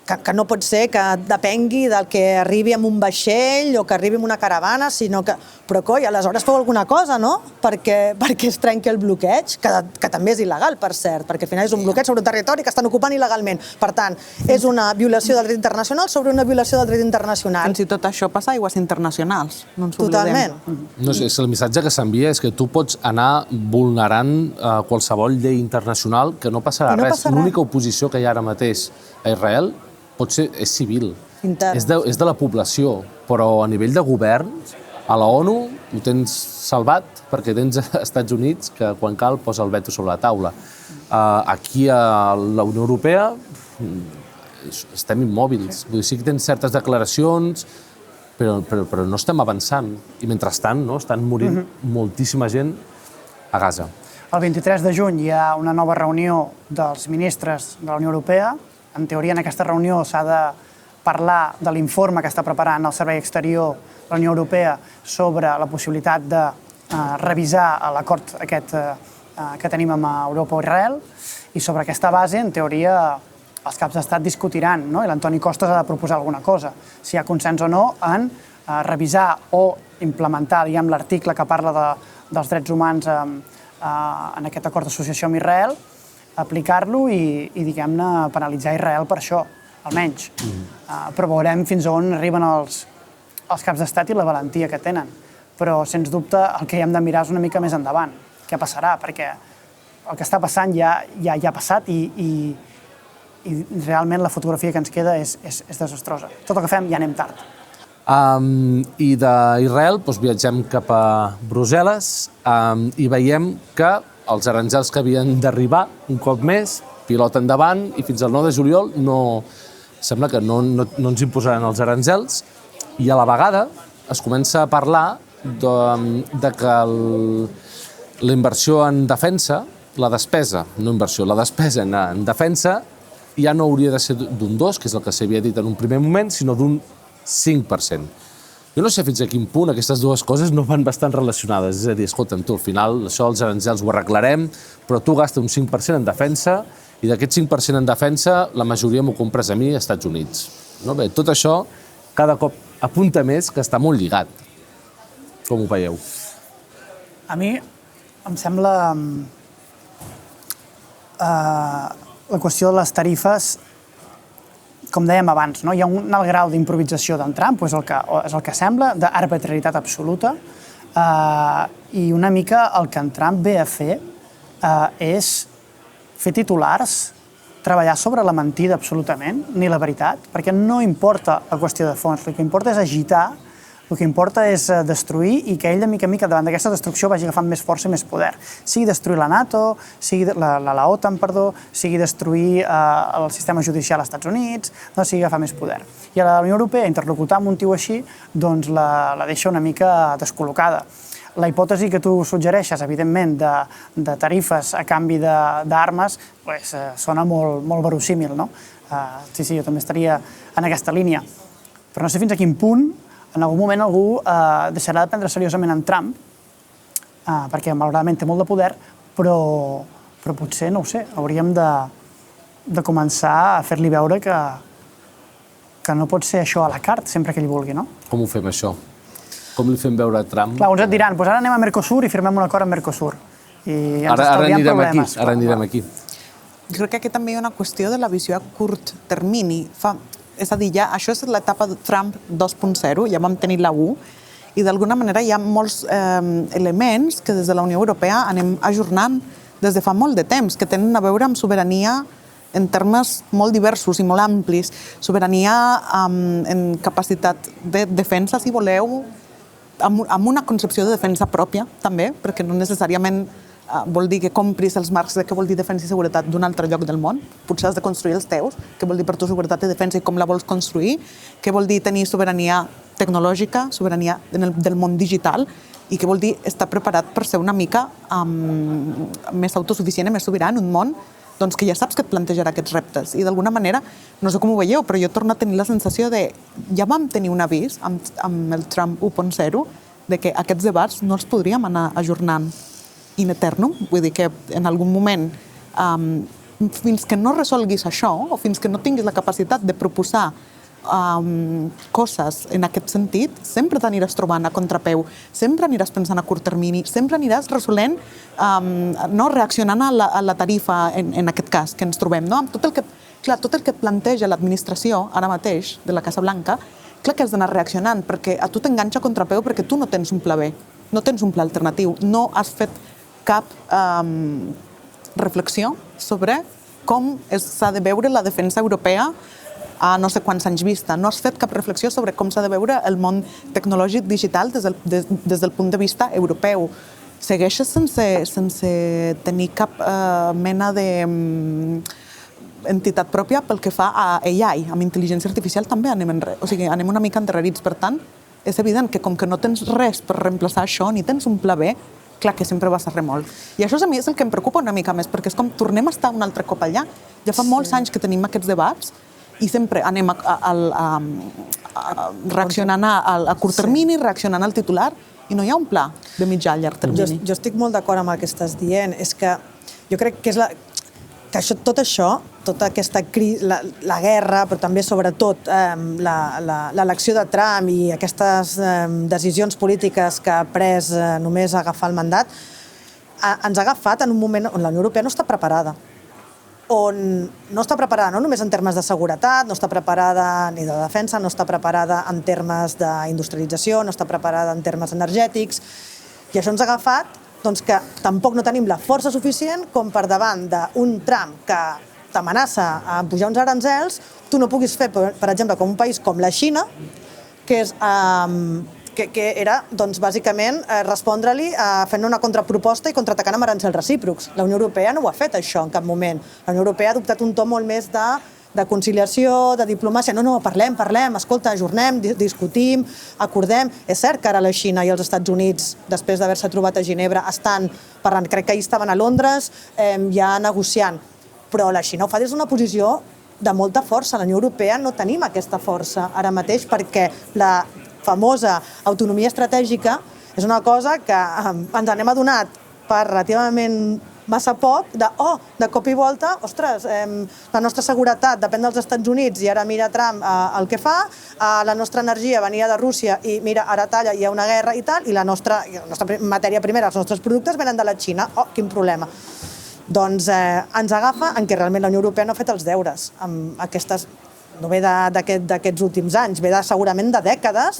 que no pot ser que depengui del que arribi amb un vaixell o que arribi amb una caravana, sinó que... Però, coi, aleshores feu alguna cosa, no? Perquè es trenqui el bloqueig, que també és il·legal, per cert, perquè al final és un bloqueig sobre un territori que estan ocupant il·legalment. Per tant, és una violació del dret internacional sobre una violació del dret internacional. Fins i tot això passa a aigües internacionals, no ens oblidem. Totalment. No sé, el missatge que s'envia és que tu pots anar vulnerant qualsevol llei internacional, que no passarà res. L'única oposició que hi ha ara mateix a Israel potser és civil, és de la població, però a nivell de govern, a la ONU ho tens salvat perquè tens Estats Units que quan cal posa el veto sobre la taula. Aquí a la Unió Europea estem immòbils, vull dir, sí que tens certes declaracions, però no estem avançant i mentrestant estan morint moltíssima gent a Gaza. El 23 de juny hi ha una nova reunió dels ministres de la Unió Europea. En teoria, en aquesta reunió s'ha de parlar de l'informe que està preparant el Servei Exterior de la Unió Europea sobre la possibilitat revisar l'acord aquest que tenim amb Europa o Israel, i sobre aquesta base, en teoria, els caps d'estat discutiran, no? I l'Antoni Costas ha de proposar alguna cosa, si hi ha consens o no en revisar o implementar, diguem, l'article que parla dels drets humans en aquest acord d'associació amb Israel, aplicar-lo i diguem-ne, penalitzar Israel per això, almenys. Però veurem fins on arriben els caps d'estat i la valentia que tenen. Però, sens dubte, el que hem de mirar és una mica més endavant. Què passarà? Perquè el que està passant ja ha passat i realment la fotografia que ens queda és desastrosa. Tot el que fem ja anem tard. I d'Israel viatgem cap a Brussel·les i veiem que els aranzels que havien d'arribar un cop més, pilot endavant, i fins al 9 de juliol sembla que no ens imposaran els aranzels, i a la vegada es comença a parlar de que la inversió en defensa, la despesa en defensa ja no hauria de ser d'un 2, que és el que s'havia dit en un primer moment, sinó d'un 5%. Jo no sé fins a quin punt aquestes dues coses no van bastant relacionades. És a dir, escolta'm, tu, al final, això els aranzels ho arreglarem, però tu gastes un 5% en defensa i d'aquest 5% en defensa la majoria m'ho compres a mi als Estats Units. Bé, tot això cada cop apunta més que està molt lligat. Com ho veieu? A mi em sembla la qüestió de les tarifes, com dèiem abans, hi ha un alt grau d'improvisació d'en Trump, és el que sembla, d'arbitrarietat absoluta, i una mica el que en Trump ve a fer és fer titulars, treballar sobre la mentida absolutament, ni la veritat, perquè no importa la qüestió de fons, el que importa és agitar, el que importa és destruir i que ell de mica en mica davant d'aquesta destrucció vagi agafant més força i més poder. Sigui destruir la NATO, sigui la OTAN, sigui destruir el sistema judicial als Estats Units, sigui agafar més poder. I a la Unió Europea, interlocutar amb un tio així, doncs la deixa una mica descol·locada. La hipòtesi que tu suggereixes, evidentment, de tarifes a canvi d'armes, sona molt verossímil, no? Sí, jo també estaria en aquesta línia. Però no sé fins a quin punt en algun moment algú deixarà de prendre seriosament en Trump, perquè malauradament té molt de poder, però potser, no ho sé, hauríem de començar a fer-li veure que no pot ser això a la carte sempre que ell vulgui, no? Com ho fem, això? Com li fem veure a Trump? Clar, uns et diran, doncs ara anem a Mercosur i firmem un acord amb Mercosur. I ens estalviem problemes. Ara anirem aquí. Jo crec que aquí també hi ha una qüestió de la visió a curt termini. És a dir, això és l'etapa de Trump 2.0, ja vam tenir la 1, i d'alguna manera hi ha molts elements que des de la Unió Europea anem ajornant des de fa molt de temps, que tenen a veure amb sobirania en termes molt diversos i molt amplis. Sobirania en capacitat de defensa, si voleu, amb una concepció de defensa pròpia, també, perquè no necessàriament vol dir que compris els marcs de què vol dir defensa i seguretat d'un altre lloc del món. Potser has de construir els teus, què vol dir per tu seguretat i defensa i com la vols construir, què vol dir tenir sobirania tecnològica, sobirania del món digital, i què vol dir estar preparat per ser una mica més autosuficient i més sobirà en un món que ja saps que et plantejarà aquests reptes. I d'alguna manera, no sé com ho veieu, però jo torno a tenir la sensació de ja vam tenir un avís amb el Trump 1.0 de que aquests debats no els podríem anar ajornant in eternum, vull dir que en algun moment, fins que no resolguis això, o fins que no tinguis la capacitat de proposar coses en aquest sentit, sempre t'aniràs trobant a contrapeu, sempre aniràs pensant a curt termini, sempre aniràs resolent, no reaccionant a la tarifa, en aquest cas, que ens trobem. Tot el que planteja l'administració ara mateix de la Casa Blanca, clar que has d'anar reaccionant, perquè a tu t'enganxa a contrapeu perquè tu no tens un pla B, no tens un pla alternatiu, no has fet cap reflexió sobre com s'ha de veure la defensa europea a no sé quants anys vista. No has fet cap reflexió sobre com s'ha de veure el món tecnològic digital des del punt de vista europeu. Segueixes sense tenir cap mena d'entitat pròpia pel que fa a AI. Amb intel·ligència artificial també anem una mica endarrerits. Per tant, és evident que com que no tens res per reemplaçar això, ni tens un pla B, clar que sempre vas a remolc. I això a mi és el que em preocupa una mica més, perquè és com tornem a estar un altre cop allà. Ja fa molts anys que tenim aquests debats i sempre anem reaccionant a curt termini, reaccionant al titular, i no hi ha un pla de mitjà a llarg termini. Jo estic molt d'acord amb el que estàs dient. És que jo crec que tot això, tota aquesta crisi, la guerra, però també sobretot l'elecció de Trump i aquestes decisions polítiques que ha pres només agafar el mandat, ens ha agafat en un moment on la Unió Europea no està preparada. On no està preparada no només en termes de seguretat, no està preparada ni de defensa, no està preparada en termes d'industrialització, no està preparada en termes energètics, i això ens ha agafat que tampoc no tenim la força suficient com per davant d'un Trump que t'amenaça a pujar uns aranzels, tu no puguis fer, per exemple, com un país com la Xina, que era, bàsicament, respondre-li fent una contraproposta i contraatacant amb arancels recíprocs. La Unió Europea no ho ha fet, això, en cap moment. La Unió Europea ha adoptat un to molt més de conciliació, de diplomàcia. No, parlem, escolta, ajornem, discutim, acordem. És cert que ara la Xina i els Estats Units, després d'haver-se trobat a Ginebra, estan parlant. Crec que ahir estaven a Londres ja negociant. Però la Xina ho fa des d'una posició de molta força. La Unió Europea no tenim aquesta força ara mateix perquè la famosa autonomia estratègica és una cosa que ens n'hem adonat per relativament massa poc, de cop i volta, ostres, la nostra seguretat depèn dels Estats Units i ara mira Trump el que fa, la nostra energia venia de Rússia i mira, ara talla, hi ha una guerra i tal, i la nostra matèria primera, els nostres productes venen de la Xina. Quin problema. Doncs ens agafa en què realment la Unió Europea no ha fet els deures amb aquestes... No ve d'aquests últims anys, ve segurament de dècades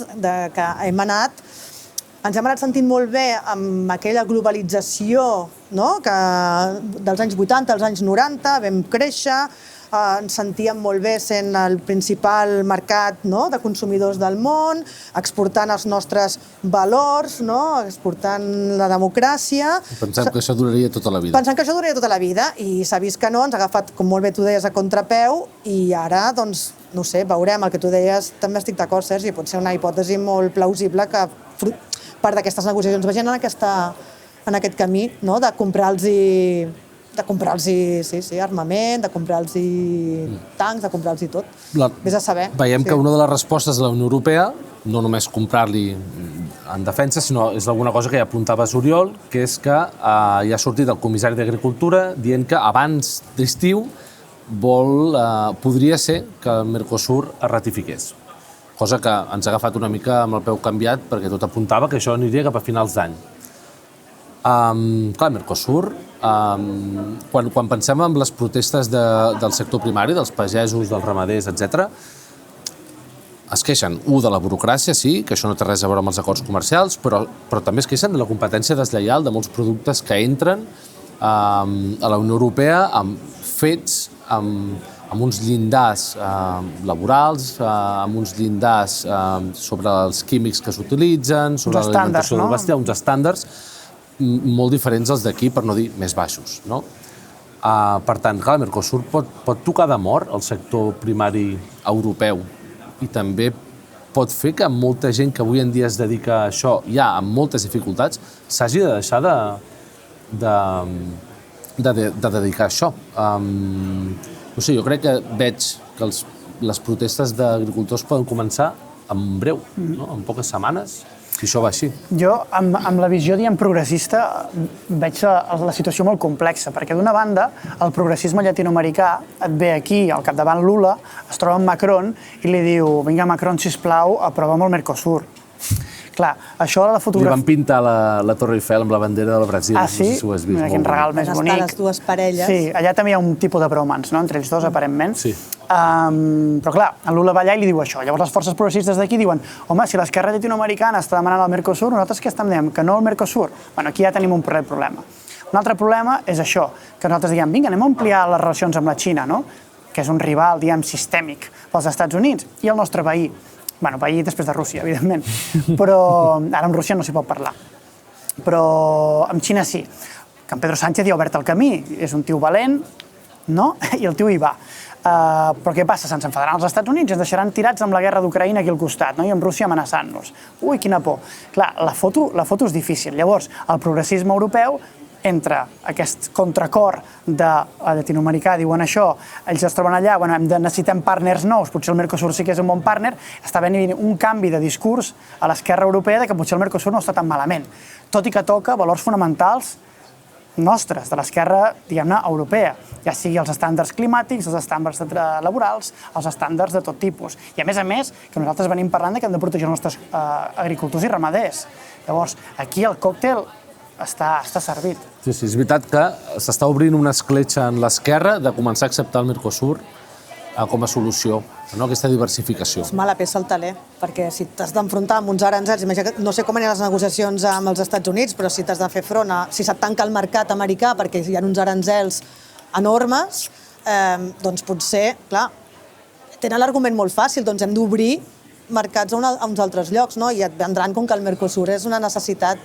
que ens hem anat sentint molt bé amb aquella globalització dels anys 80, als anys 90, vam créixer, ens sentíem molt bé sent el principal mercat de consumidors del món, exportant els nostres valors, exportant la democràcia. Pensem que això duraria tota la vida. Pensem que això duraria tota la vida i s'ha vist que no, ens ha agafat, com molt bé tu deies, a contrapeu i ara, doncs, no sé, veurem el que tu deies, també estic d'acord, Sergi, pot ser una hipòtesi molt plausible que part d'aquestes negociacions vagin en aquest camí de comprar-los armament, de comprar-los tancs, de comprar-los tot. Vés a saber. Veiem que una de les respostes de la Unió Europea, no només comprar-li en defensa, sinó és alguna cosa que ja apuntaves, Oriol, que és que ja ha sortit el comissari d'Agricultura dient que abans d'estiu podria ser que el Mercosur es ratifiqués. Cosa que ens ha agafat una mica amb el peu canviat perquè tot apuntava que això aniria cap a finals d'any. Clar, Mercosur, quan pensem en les protestes del sector primari, dels pagesos, dels ramaders, etc., es queixen, de la burocràcia, sí, que això no té res a veure amb els acords comercials, però també es queixen de la competència deslleial de molts productes que entren a la Unió Europea fets amb uns llindars laborals, amb uns llindars sobre els químics que s'utilitzen, sobre l'alimentació del bestiar, uns estàndards molt diferents dels d'aquí, per no dir més baixos. Per tant, el Mercosur pot tocar de mort el sector primari europeu i també pot fer que molta gent que avui en dia es dedica a això, ja amb moltes dificultats, s'hagi de deixar de dedicar a això. No sé, jo crec que veig que les protestes d'agricultors poden començar en breu, en poques setmanes, si això va així. Jo, amb la visió, progressista, veig la situació molt complexa, perquè d'una banda, el progressisme llatinoamericà et ve aquí, al capdavant Lula, es troba amb Macron i li diu: vinga, Macron, sisplau, aprova'm el Mercosur. Clar, això a la fotografia... Li van pintar la Torre Eiffel amb la bandera del Brasil. Ah, sí? No sé si ho has vist. Mira, quin regal més bonic. Van estar les dues parelles. Sí, allà també hi ha un tipus de bromance, entre ells dos, aparentment. Sí. Però clar, en Lula va allà i li diu això. Llavors les forces progressistes d'aquí diuen: home, si l'esquerra llatinoamericana està demanant el Mercosur, nosaltres què estem dient? Que no el Mercosur? Bueno, aquí ja tenim un problema. Un altre problema és això, que nosaltres diguem: vinga, anem a ampliar les relacions amb la Xina, que és un rival, diguem, sistèmic pels Estats Units, i el nostre veí. Bueno, veí després de Rússia, evidentment, però ara amb Rússia no s'hi pot parlar. Però amb Xina sí. Que en Pedro Sánchez hi ha obert el camí, és un tio valent, i el tio hi va. Però què passa? Se'ns enfadaran els Estats Units i ens deixaran tirats amb la guerra d'Ucraïna aquí al costat, i amb Rússia amenaçant-nos. Ui, quina por. Clar, la foto és difícil. Llavors, el progressisme europeu entre aquest contracor de llatinoamericà, diuen això, ells es troben allà, necessitem partners nous, potser el Mercosur sí que és un bon partner, està venint un canvi de discurs a l'esquerra europea de que potser el Mercosur no està tan malament, tot i que toca valors fonamentals nostres, de l'esquerra, diguem-ne, europea, ja sigui els estàndards climàtics, els estàndards laborals, els estàndards de tot tipus. I a més, que nosaltres venim parlant que hem de protegir els nostres agricultors i ramaders. Llavors, aquí el còctel està servit. Sí, és veritat que s'està obrint una escletxa en l'esquerra de començar a acceptar el Mercosur com a solució, aquesta diversificació. És mala peça al taler, perquè si t'has d'enfrontar amb uns aranzels, no sé com aniran les negociacions amb els Estats Units, però si t'has de fer front si se't tanca el mercat americà perquè hi ha uns aranzels enormes, doncs potser, clar, tenen l'argument molt fàcil, doncs hem d'obrir mercats a uns altres llocs, no? I et vendran com que el Mercosur és una necessitat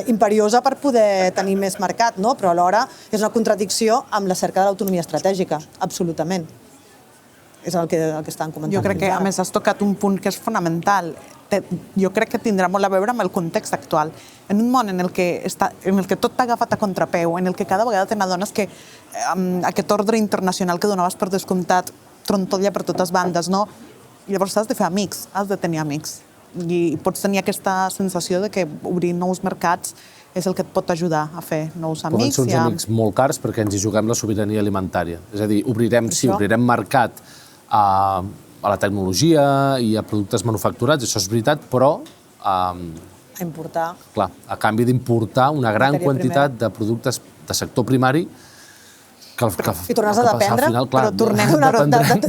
imperiosa per poder tenir més mercat, no? Però alhora és una contradicció amb la cerca de l'autonomia estratègica, absolutament. És el que estan comentant. Jo crec que, a més, has tocat un punt que és fonamental. Jo crec que tindrà molt a veure amb el context actual. En un món en el que tot t'ha agafat a contrapeu, en el que cada vegada te n'adones que aquest ordre internacional que donaves per descomptat trontolla per totes bandes, no? Llavors has de fer amics, has de tenir amics. I pots tenir aquesta sensació de que obrir nous mercats és el que et pot ajudar a fer nous amics. Poden ser uns amics molt cars perquè ens hi juguem la sobirania alimentària. És a dir, obrirem mercat a la tecnologia i a productes manufacturats, això és veritat, però a importar. Clar, a canvi d'importar una gran quantitat de productes de sector primari i tornes a dependre, però tornem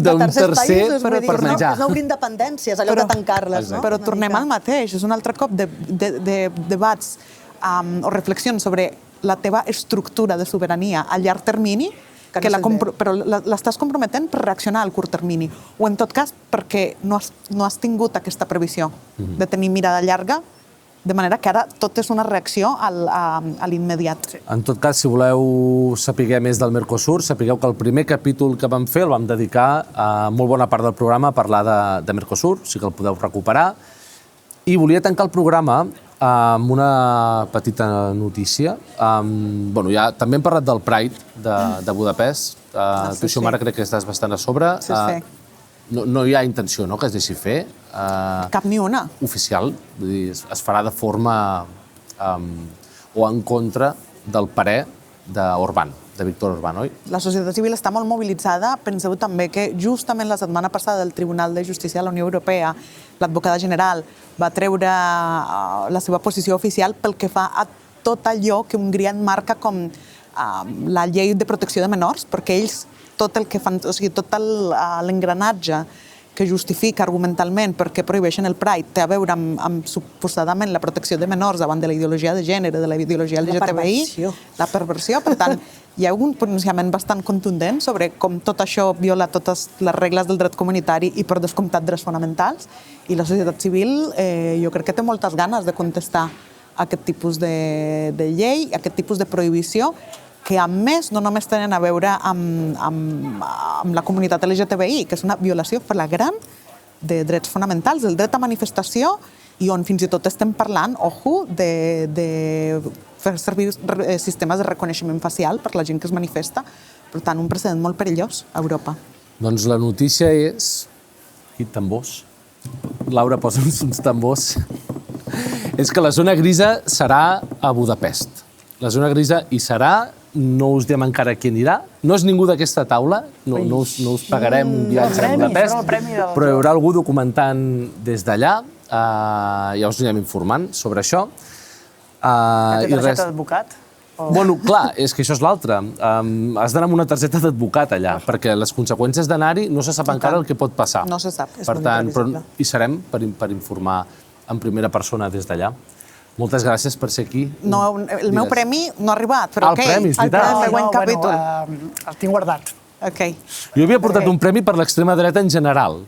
d'un tercer per menjar. És no obrir independències, allò de tancar-les. Però tornem al mateix, és un altre cop de debats o reflexions sobre la teva estructura de sobirania a llarg termini, però l'estàs comprometent per reaccionar al curt termini, o en tot cas perquè no has tingut aquesta previsió de tenir mirada llarga, de manera que ara tot és una reacció a l'immediat. En tot cas, si voleu saber més del Mercosur, sapigueu que el primer capítol que vam fer el vam dedicar a molt bona part del programa a parlar de Mercosur, sí que el podeu recuperar. I volia tancar el programa amb una petita notícia. També hem parlat del Pride de Budapest. Tu, Xiomara, crec que estàs bastant a sobre. No hi ha intenció que es deixi fer. Cap ni una. Oficial. Vull dir, es farà de forma o en contra del parer d'Orbán, de Víctor Orbán, oi? La societat civil està molt mobilitzada. Penseu també que justament la setmana passada el Tribunal de Justícia de la Unió Europea, l'advocada general, va treure la seva posició oficial pel que fa a tot allò que Hongria enmarca com la llei de protecció de menors, perquè ells tot el que fan, o sigui, tot l'engranatge que justifica argumentalment perquè prohibeixen el Pride té a veure amb suposadament la protecció de menors davant de la ideologia de gènere, de la ideologia LGTBI, la perversió. Per tant, hi ha un pronunciament bastant contundent sobre com tot això viola totes les regles del dret comunitari i, per descomptat, drets fonamentals. I la societat civil jo crec que té moltes ganes de contestar aquest tipus de llei, aquest tipus de prohibició, que a més no només tenen a veure amb la comunitat LGTBI, que és una violació flagrant de drets fonamentals, del dret a manifestació, i on fins i tot estem parlant, de fer servir sistemes de reconeixement facial per la gent que es manifesta. Per tant, un precedent molt perillós a Europa. Doncs la notícia és... I tambors. Laura, posa'ns uns tambors. És que la zona grisa serà a Budapest. La zona grisa hi serà, no us diem encara qui anirà, no és ningú d'aquesta taula, no us pagarem un viatge a Budapest, però hi haurà algú documentant des d'allà, ja us anirem informant sobre això. Té targeta d'advocat? Bueno, clar, és que això és l'altre. Has d'anar amb una targeta d'advocat allà, perquè les conseqüències d'anar-hi no se sap encara el que pot passar. No se sap. Per tant, hi serem per informar en primera persona des d'allà. Moltes gràcies per ser aquí. No, el meu premi no ha arribat, però ok. El premi, és veritat. El següent capítol. El tinc guardat. Jo havia portat un premi per l'extrema dreta en general,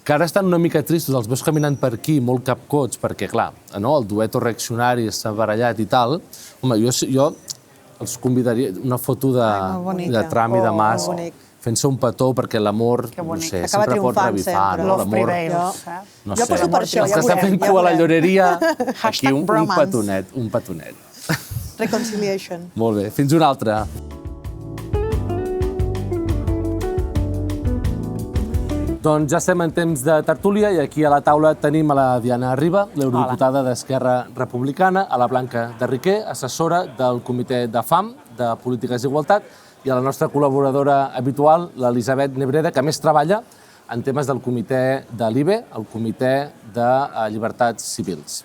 que ara estan una mica tristos, els veus caminant per aquí, molt capcots, perquè, clar, el dueto reaccionari està barallat i tal. Home, jo els convidaria una foto de Trump i de Mas fent-se un petó, perquè l'amor, no sé, sempre pot revifar, no? L'amor, no sé. Jo poso per això, els que estan fent cua a la lloreria, aquí un petonet. Reconciliation. Molt bé, fins una altra. Doncs ja estem en temps de tertúlia i aquí a la taula tenim a la Diana Riba, l'eurodiputada d'Esquerra Republicana, a la Blanca de Riquer, assessora del Comitè de FAM, de Polítiques d'Igualtat, i a la nostra col·laboradora habitual, l'Elisabet Nebreda, que més treballa en temes del Comitè de l'IBE, el Comitè de Llibertats Civils.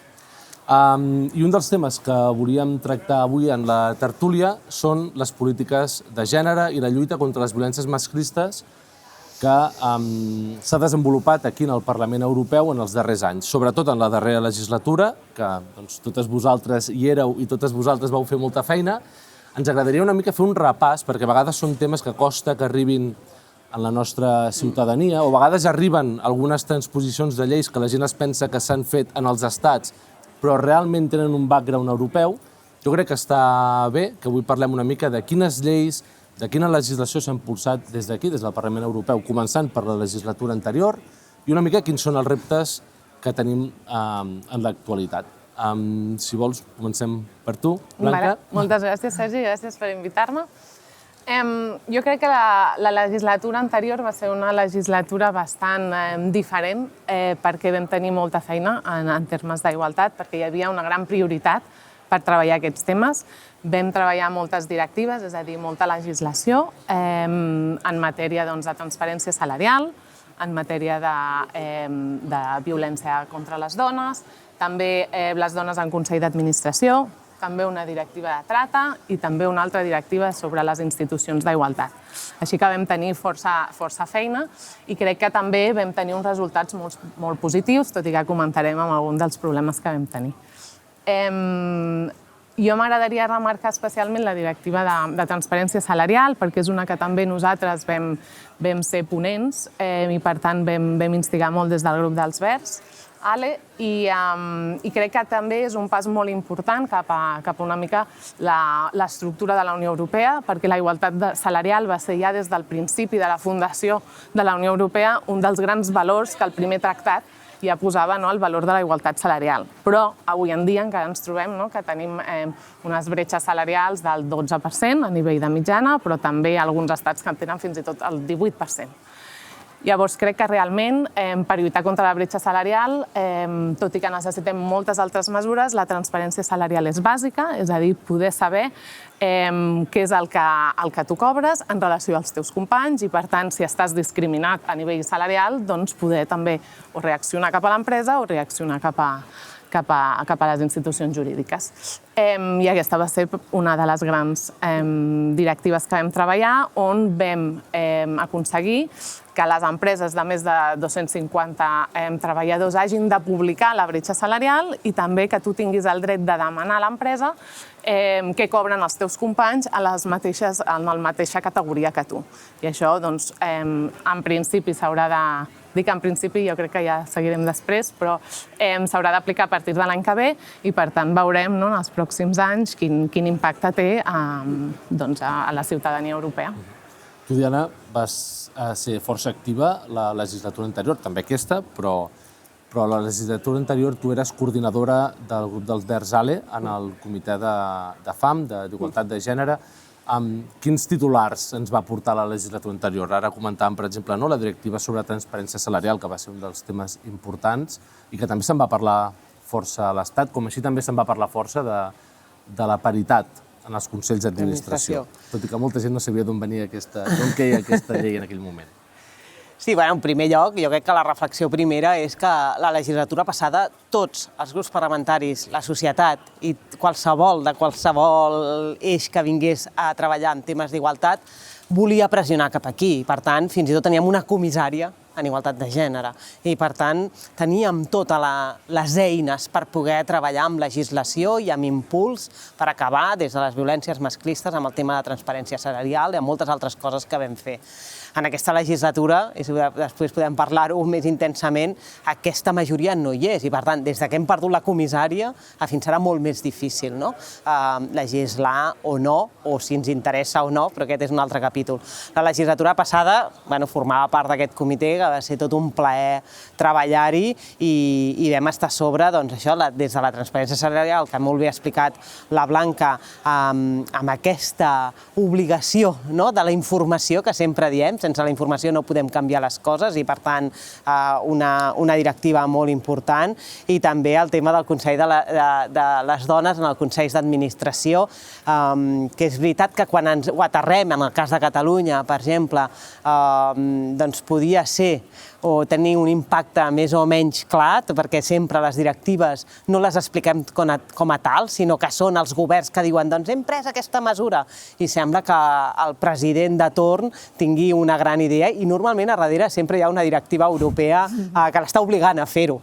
I un dels temes que volíem tractar avui en la tertúlia són les polítiques de gènere i la lluita contra les violències masclistes que s'ha desenvolupat aquí en el Parlament Europeu en els darrers anys, sobretot en la darrera legislatura, que totes vosaltres hi éreu i totes vosaltres vau fer molta feina. Ens agradaria una mica fer un repàs, perquè a vegades són temes que costa que arribin en la nostra ciutadania, o a vegades arriben algunes transposicions de lleis que la gent es pensa que s'han fet en els estats, però realment tenen un background europeu. Jo crec que està bé que avui parlem una mica de quines lleis, de quina legislació s'ha impulsat des d'aquí, des del Parlament Europeu, començant per la legislatura anterior, i una mica quins són els reptes que tenim en l'actualitat. Si vols, comencem per tu, Blanca. Moltes gràcies, Sergi, gràcies per invitar-me. Jo crec que la legislatura anterior va ser una legislatura bastant diferent perquè vam tenir molta feina en termes d'igualtat, perquè hi havia una gran prioritat per treballar aquests temes. Vam treballar moltes directives, és a dir, molta legislació en matèria de transparència salarial, en matèria de violència contra les dones, també les dones en consell d'administració, també una directiva de trata i també una altra directiva sobre les institucions d'igualtat. Així que vam tenir força feina i crec que també vam tenir uns resultats molt positius, tot i que comentarem amb alguns dels problemes que vam tenir. Jo m'agradaria remarcar especialment la directiva de transparència salarial, perquè és una que també nosaltres vam ser ponents i, per tant, vam instigar molt des del grup dels Verds, i crec que també és un pas molt important cap a una mica l'estructura de la Unió Europea, perquè la igualtat salarial va ser ja des del principi de la fundació de la Unió Europea un dels grans valors que el primer tractat ja posava el valor de la igualtat salarial. Però avui en dia encara ens trobem que tenim unes bretxes salarials del 12% a nivell de mitjana, però també alguns estats que en tenen fins i tot el 18%. Llavors, crec que realment, per lluitar contra la bretxa salarial, tot i que necessitem moltes altres mesures, la transparència salarial és bàsica, és a dir, poder saber què és el que tu cobres en relació als teus companys i, per tant, si estàs discriminat a nivell salarial, doncs poder també o reaccionar cap a l'empresa o reaccionar cap a les institucions jurídiques. I aquesta va ser una de les grans directives que vam treballar, on vam aconseguir que les empreses de més de 250 treballadors hagin de publicar la bretxa salarial i també que tu tinguis el dret de demanar a l'empresa què cobren els teus companys en la mateixa categoria que tu. I això, doncs, en principi s'haurà de... Dic en principi, jo crec que ja seguirem després, però s'haurà d'aplicar a partir de l'any que ve i, per tant, veurem en els pròxims anys quin impacte té a la ciutadania europea. Tu, Diana, vas ser força activa la legislatura anterior, també aquesta, però la legislatura anterior tu eres coordinadora del grup dels Verds ALE en el Comitè de FAM, d'Igualtat de Gènere. Quins titulars ens va portar la legislatura anterior? Ara comentàvem, per exemple, la directiva sobre transparència salarial, que va ser un dels temes importants i que també se'n va parlar força a l'Estat, com així també se'n va parlar força de la paritat en els consells d'administració. Tot i que molta gent no sabia d'on venia d'on queia aquesta llei en aquell moment. Sí, en primer lloc, jo crec que la reflexió primera és que la legislatura passada tots els grups parlamentaris, la societat i qualsevol eix que vingués a treballar en temes d'igualtat volia pressionar cap aquí. Per tant, fins i tot teníem una comissària en igualtat de gènere. I, per tant, teníem totes les eines per poder treballar amb legislació i amb impuls per acabar des de les violències masclistes amb el tema de transparència salarial i amb moltes altres coses que vam fer. En aquesta legislatura, i després podem parlar-ho més intensament, aquesta majoria no hi és. I, per tant, des que hem perdut la comissària, fins serà molt més difícil legislar o no, o si ens interessa o no, però aquest és un altre capítol. La legislatura passada formava part d'aquest comitè que va ser tot un plaer treballar-hi i vam estar a sobre, doncs això, des de la transparència salarial, que molt bé ha explicat la Blanca, amb aquesta obligació de la informació que sempre diem, sense la informació no podem canviar les coses i, per tant, una directiva molt important, i també el tema del Consell de les dones en el Consell d'Administració, que és veritat que quan ho aterrem, en el cas de Catalunya, per exemple, doncs podia ser o tenir un impacte més o menys clar, perquè sempre les directives no les expliquem com a tal, sinó que són els governs que diuen doncs hem pres aquesta mesura, i sembla que el president de torn tingui una gran idea, i normalment a darrere sempre hi ha una directiva europea que l'està obligant a fer-ho,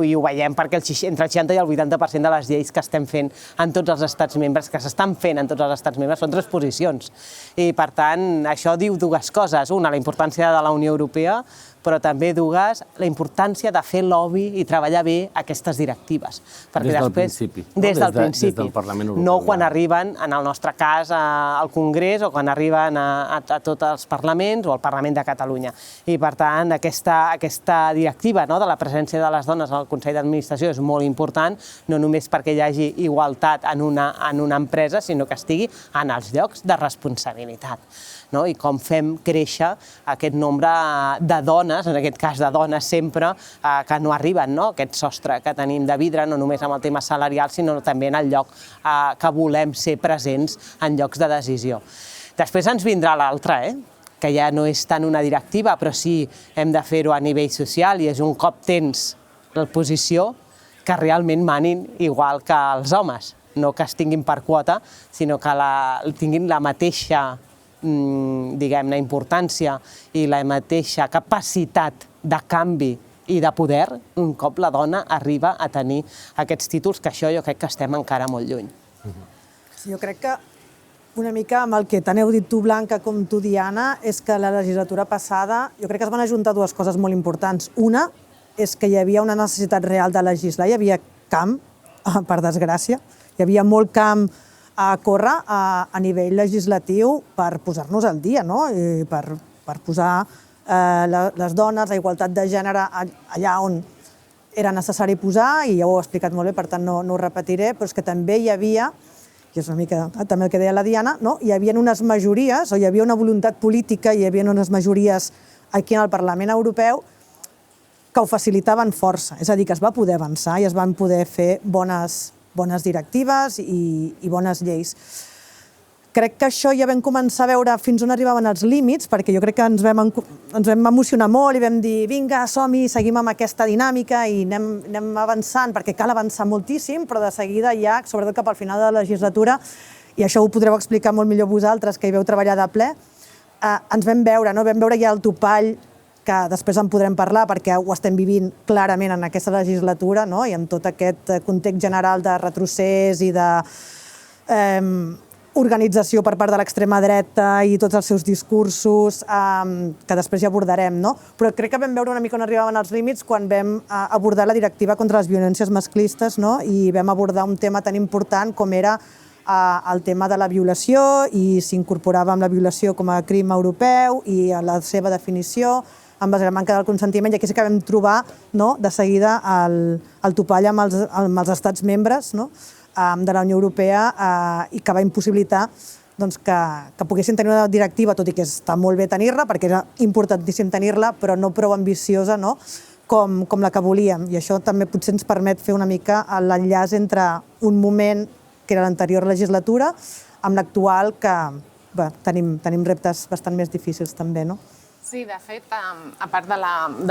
i ho veiem perquè entre el 60 i el 80% de les lleis que estem fent en tots els estats membres, que s'estan fent en tots els estats membres, són transposicions, i per tant això diu dues coses: una, la importància de la Unió Europea, però també dues, la importància de fer lobby i treballar bé aquestes directives. Des del principi. Des del principi. Des del Parlament Europeu. No quan arriben, en el nostre cas, al Congrés, o quan arriben a tots els parlaments o al Parlament de Catalunya. I, per tant, aquesta directiva de la presència de les dones al Consell d'Administració és molt important, no només perquè hi hagi igualtat en una empresa, sinó que estigui en els llocs de responsabilitat. I com fem créixer aquest nombre de dones, en aquest cas de dones sempre, que no arriben a aquest sostre que tenim de vidre, no només amb el tema salarial, sinó també en el lloc que volem ser presents en llocs de decisió. Després ens vindrà l'altre, que ja no és tant una directiva, però sí hem de fer-ho a nivell social, i és un cop tens la posició que realment manin igual que els homes, no que es tinguin per quota, sinó que tinguin la mateixa diguem-ne, importància i la mateixa capacitat de canvi i de poder un cop la dona arriba a tenir aquests títols, que això jo crec que estem encara molt lluny. Jo crec que una mica amb el que tant heu dit tu, Blanca, com tu, Diana, és que la legislatura passada jo crec que es van ajuntar dues coses molt importants. Una és que hi havia una necessitat real de legislar, hi havia camp, per desgràcia, hi havia molt camp a córrer a nivell legislatiu per posar-nos al dia, per posar les dones, la igualtat de gènere allà on era necessari posar, i ja ho he explicat molt bé, per tant no ho repetiré, però és que també hi havia, i és una mica també el que deia la Diana, hi havia unes majories, o hi havia una voluntat política, hi havia unes majories aquí en el Parlament Europeu que ho facilitaven força, és a dir, que es va poder avançar i es van poder fer bones directives i bones lleis. Crec que això ja vam començar a veure fins on arribaven els límits, perquè jo crec que ens vam emocionar molt i vam dir vinga, som-hi, seguim amb aquesta dinàmica i anem avançant, perquè cal avançar moltíssim, però de seguida ja, sobretot cap al final de la legislatura, i això ho podreu explicar molt millor vosaltres, que hi veu treballar de ple, ens vam veure ja el topall, que després en podrem parlar perquè ho estem vivint clarament en aquesta legislatura, i amb tot aquest context general de retrocés i d'organització per part de l'extrema dreta i tots els seus discursos, que després ja abordarem. Però crec que vam veure una mica on arribaven els límits quan vam abordar la directiva contra les violències masclistes i vam abordar un tema tan important com era el tema de la violació, i s'incorporava amb la violació com a crim europeu i a la seva definició, amb la manca del consentiment, i aquí sí que vam trobar de seguida el topall amb els estats membres de la Unió Europea, i que va impossibilitar que poguessin tenir una directiva, tot i que està molt bé tenir-la, perquè era importantíssim tenir-la, però no prou ambiciosa com la que volíem. I això també potser ens permet fer una mica l'enllaç entre un moment que era l'anterior legislatura amb l'actual, que tenim reptes bastant més difícils també, Sí, de fet, a part de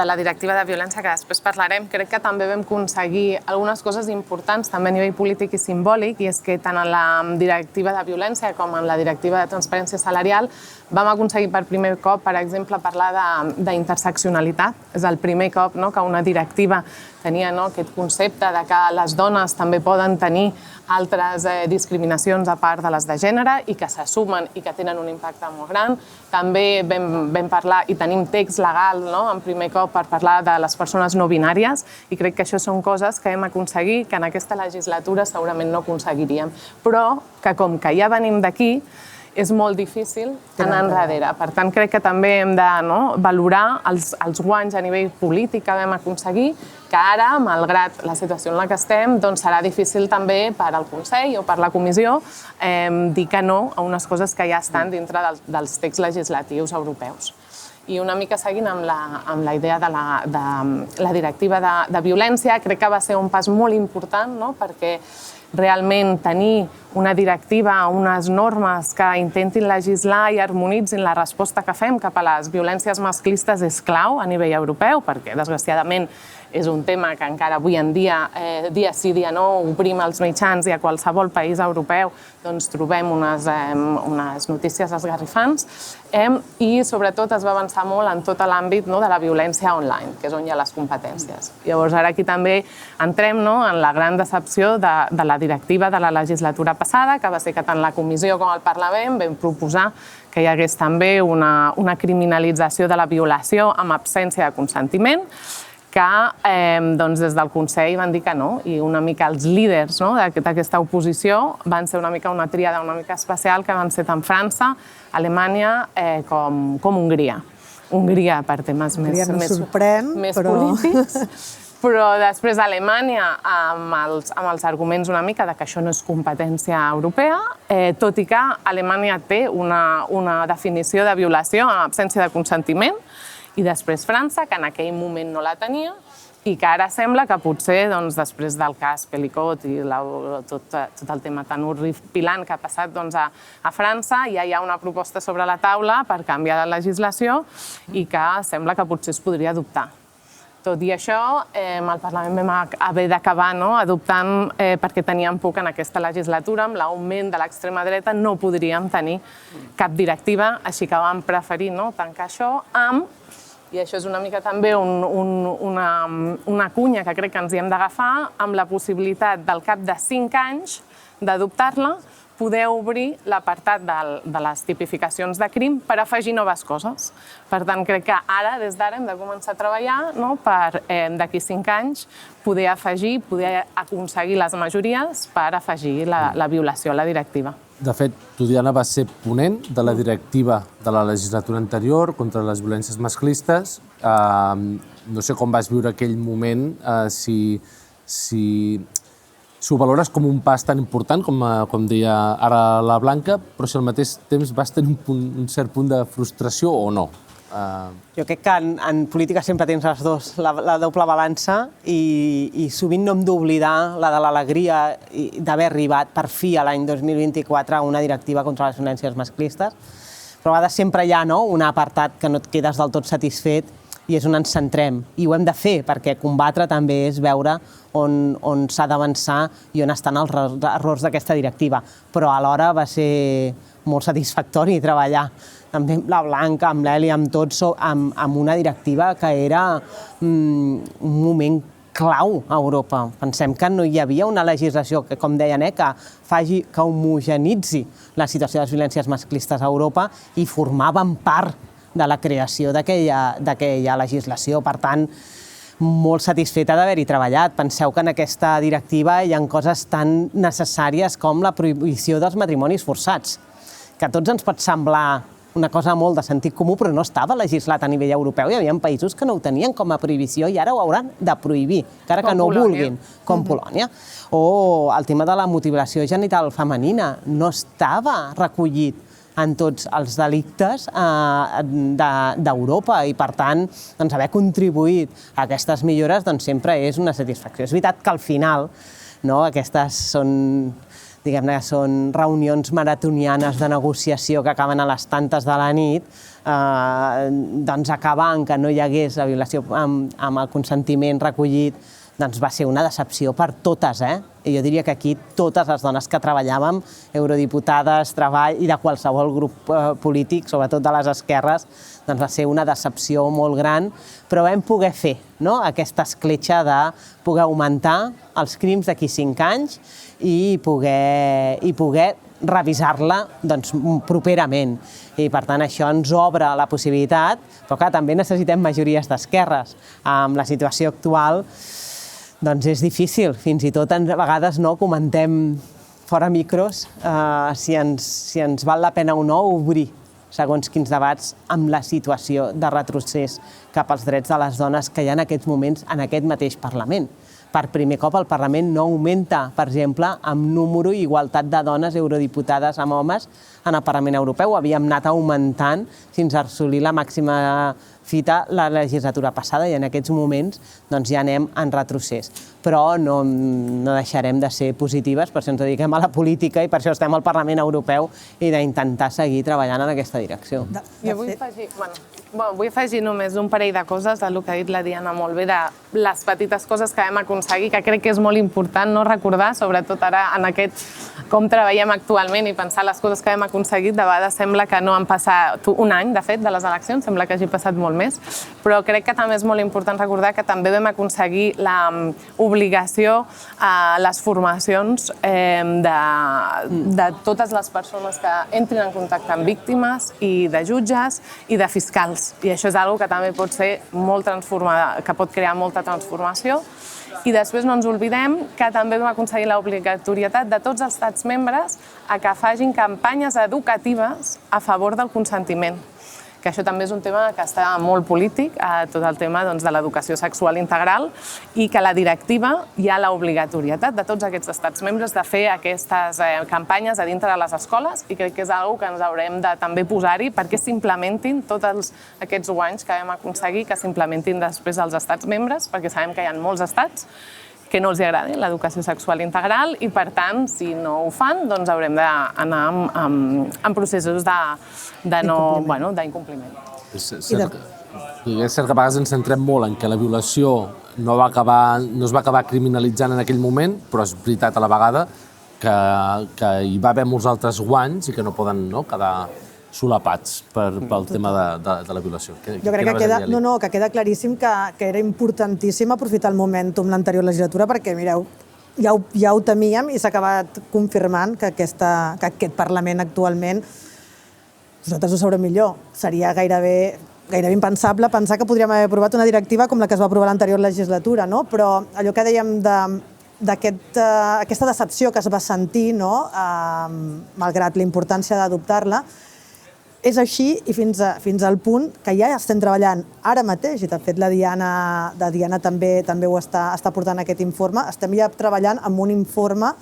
la directiva de violència, que després parlarem, crec que també vam aconseguir algunes coses importants, també a nivell polític i simbòlic, i és que tant en la directiva de violència com en la directiva de transparència salarial vam aconseguir per primer cop, per exemple, parlar d'interseccionalitat. És el primer cop que una directiva tenia aquest concepte de que les dones també poden tenir altres discriminacions a part de les de gènere i que s'assumen i que tenen un impacte molt gran. També vam parlar i tenim text legal en primer cop per parlar de les persones no binàries, i crec que això són coses que hem aconseguit que en aquesta legislatura segurament no aconseguiríem, però que com que ja venim d'aquí és molt difícil anar enrere. Per tant, crec que també hem de valorar els guanys a nivell polític que vam aconseguir, que ara, malgrat la situació en la que estem, doncs serà difícil també per al Consell o per la Comissió dir que no a unes coses que ja estan dintre dels texts legislatius europeus. I una mica seguint amb la idea de la directiva de violència, crec que va ser un pas molt important, perquè realment tenir una directiva, unes normes que intentin legislar i harmonitzin la resposta que fem cap a les violències masclistes és clau a nivell europeu, perquè desgraciadament és un tema que encara avui en dia, dia sí, dia no, obrim els mitjans i a qualsevol país europeu doncs trobem unes notícies esgarrifants i sobretot es va avançar molt en tot l'àmbit de la violència online, que és on hi ha les competències. Llavors ara aquí també entrem en la gran decepció de la directiva de la legislatura passada, que va ser que tant la Comissió com el Parlament vam proposar que hi hagués també una criminalització de la violació amb absència de consentiment, que des del Consell van dir que no, i una mica els líders d'aquesta oposició van ser una mica una tríada una mica especial, que van ser tant França, Alemanya com Hongria. Hongria per temes més polítics, però després Alemanya amb els arguments una mica que això no és competència europea, tot i que Alemanya té una definició de violació amb absència de consentiment, i després França, que en aquell moment no la tenia, i que ara sembla que potser, després del cas Pelicot i tot el tema tan horripilant que ha passat a França, ja hi ha una proposta sobre la taula per canviar la legislació i que sembla que potser es podria adoptar. Tot i això, el Parlament vam haver d'acabar adoptant, perquè teníem por que en aquesta legislatura, amb l'augment de l'extrema dreta, no podríem tenir cap directiva, així que vam preferir tancar això amb, i això és una mica també una cunya que crec que ens hi hem d'agafar, amb la possibilitat del cap de 5 anys d'adoptar-la, poder obrir l'apartat de les tipificacions de crim per afegir noves coses. Per tant, crec que ara, des d'ara, hem de començar a treballar per, d'aquí 5 anys, poder afegir, poder aconseguir les majories per afegir la violació a la directiva. De fet, tu, Diana, vas ser ponent de la directiva de la legislatura anterior contra les violències masclistes. No sé com vas viure aquell moment, si ho valores com un pas tan important, com deia ara la Blanca, però si al mateix temps vas tenir un cert punt de frustració o no? Jo crec que en política sempre tens les dues, la doble balança, i sovint no hem d'oblidar la de l'alegria d'haver arribat per fi a l'any 2024 a una directiva contra les violències masclistes, però a vegades sempre hi ha un apartat que no et quedes del tot satisfet i és on ens centrem. I ho hem de fer, perquè combatre també és veure on s'ha d'avançar i on estan els errors d'aquesta directiva. Però alhora va ser molt satisfactori treballar també amb la Blanca, amb l'Eli, amb tots, amb una directiva que era un moment clau a Europa. Pensem que no hi havia una legislació que, com deien, que homogenitzi la situació de les violències masclistes a Europa i formaven part de la creació d'aquella legislació. Per tant, molt satisfeta d'haver-hi treballat. Penseu que en aquesta directiva hi ha coses tan necessàries com la prohibició dels matrimonis forçats, que a tots ens pot semblar una cosa molt de sentit comú, però no estava legislat a nivell europeu. Hi havia països que no ho tenien com a prohibició i ara ho hauran de prohibir, encara que no ho vulguin, com Polònia. O el tema de la mutilació genital femenina no estava recollit en tots els delictes d'Europa i, per tant, haver contribuït a aquestes millores sempre és una satisfacció. És veritat que al final aquestes són reunions maratonianes de negociació que acaben a les tantes de la nit, acabar en que no hi hagués la violació amb el consentiment recollit, va ser una decepció per totes, I jo diria que aquí totes les dones que treballàvem, eurodiputades, treball i de qualsevol grup polític, sobretot de les esquerres, va ser una decepció molt gran, però vam poder fer aquesta escletxa de poder augmentar els crims d'aquí 5 anys i poder revisar-la properament. I, per tant, això ens obre la possibilitat, però clar, també necessitem majories d'esquerres. Amb la situació actual és difícil, fins i tot a vegades comentem fora micros, si ens val la pena o no obrir segons quins debats amb la situació de retrocés cap als drets de les dones que hi ha en aquests moments en aquest mateix Parlament. Per primer cop el Parlament no augmenta, per exemple, amb número i igualtat de dones eurodiputades amb homes en el Parlament Europeu. Havíem anat augmentant fins a assolir la màxima fita la legislatura passada i en aquests moments ja anem en retrocés. Però no deixarem de ser positives, per això ens dediquem a la política i per això estem al Parlament Europeu i d'intentar seguir treballant en aquesta direcció. Jo vull afegir només un parell de coses del que ha dit la Diana molt bé, de les petites coses que vam aconseguir, que crec que és molt important no recordar, sobretot ara en aquest com treballem actualment i pensar les coses que hem aconseguit. De vegades sembla que no han passat un any, de fet, de les eleccions, sembla que hagi passat molt més, però crec que també és molt important recordar que també vam aconseguir l'obligació a les formacions de totes les persones que entrin en contacte amb víctimes i de jutges i de fiscals. I això és una cosa que també pot ser molt transformador, que pot crear molta transformació. I després no ens oblidem que també vam aconseguir l'obligatorietat de tots els estats membres a que facin campanyes educatives a favor del consentiment. Que això també és un tema que està molt polític, tot el tema de l'educació sexual integral, i que a la directiva hi ha l'obligatorietat de tots aquests estats membres de fer aquestes campanyes a dintre de les escoles, i crec que és una cosa que ens haurem de també posar-hi perquè s'implementin tots aquests guanys que vam aconseguir, que s'implementin després als estats membres, perquè sabem que hi ha molts estats que no els agradi l'educació sexual integral i, per tant, si no ho fan, doncs haurem d'anar en processos d'incompliment. És cert que a vegades ens centrem molt en que la violació no es va acabar criminalitzant en aquell moment, però és veritat a la vegada que hi va haver molts altres guanys i que no poden quedar solapats pel tema de la violació. Jo crec que queda claríssim que era importantíssim aprofitar el momentum l'anterior legislatura perquè, mireu, ja ho temíem i s'ha acabat confirmant que aquest Parlament actualment, nosaltres ho sabrem millor, seria gairebé impensable pensar que podríem haver aprovat una directiva com la que es va aprovar l'anterior legislatura, però allò que dèiem d'aquesta decepció que es va sentir, malgrat la importància d'adoptar-la, és així i fins al punt que ja estem treballant ara mateix, i de fet la Diana també ho està portant aquest informe, estem ja treballant amb un informe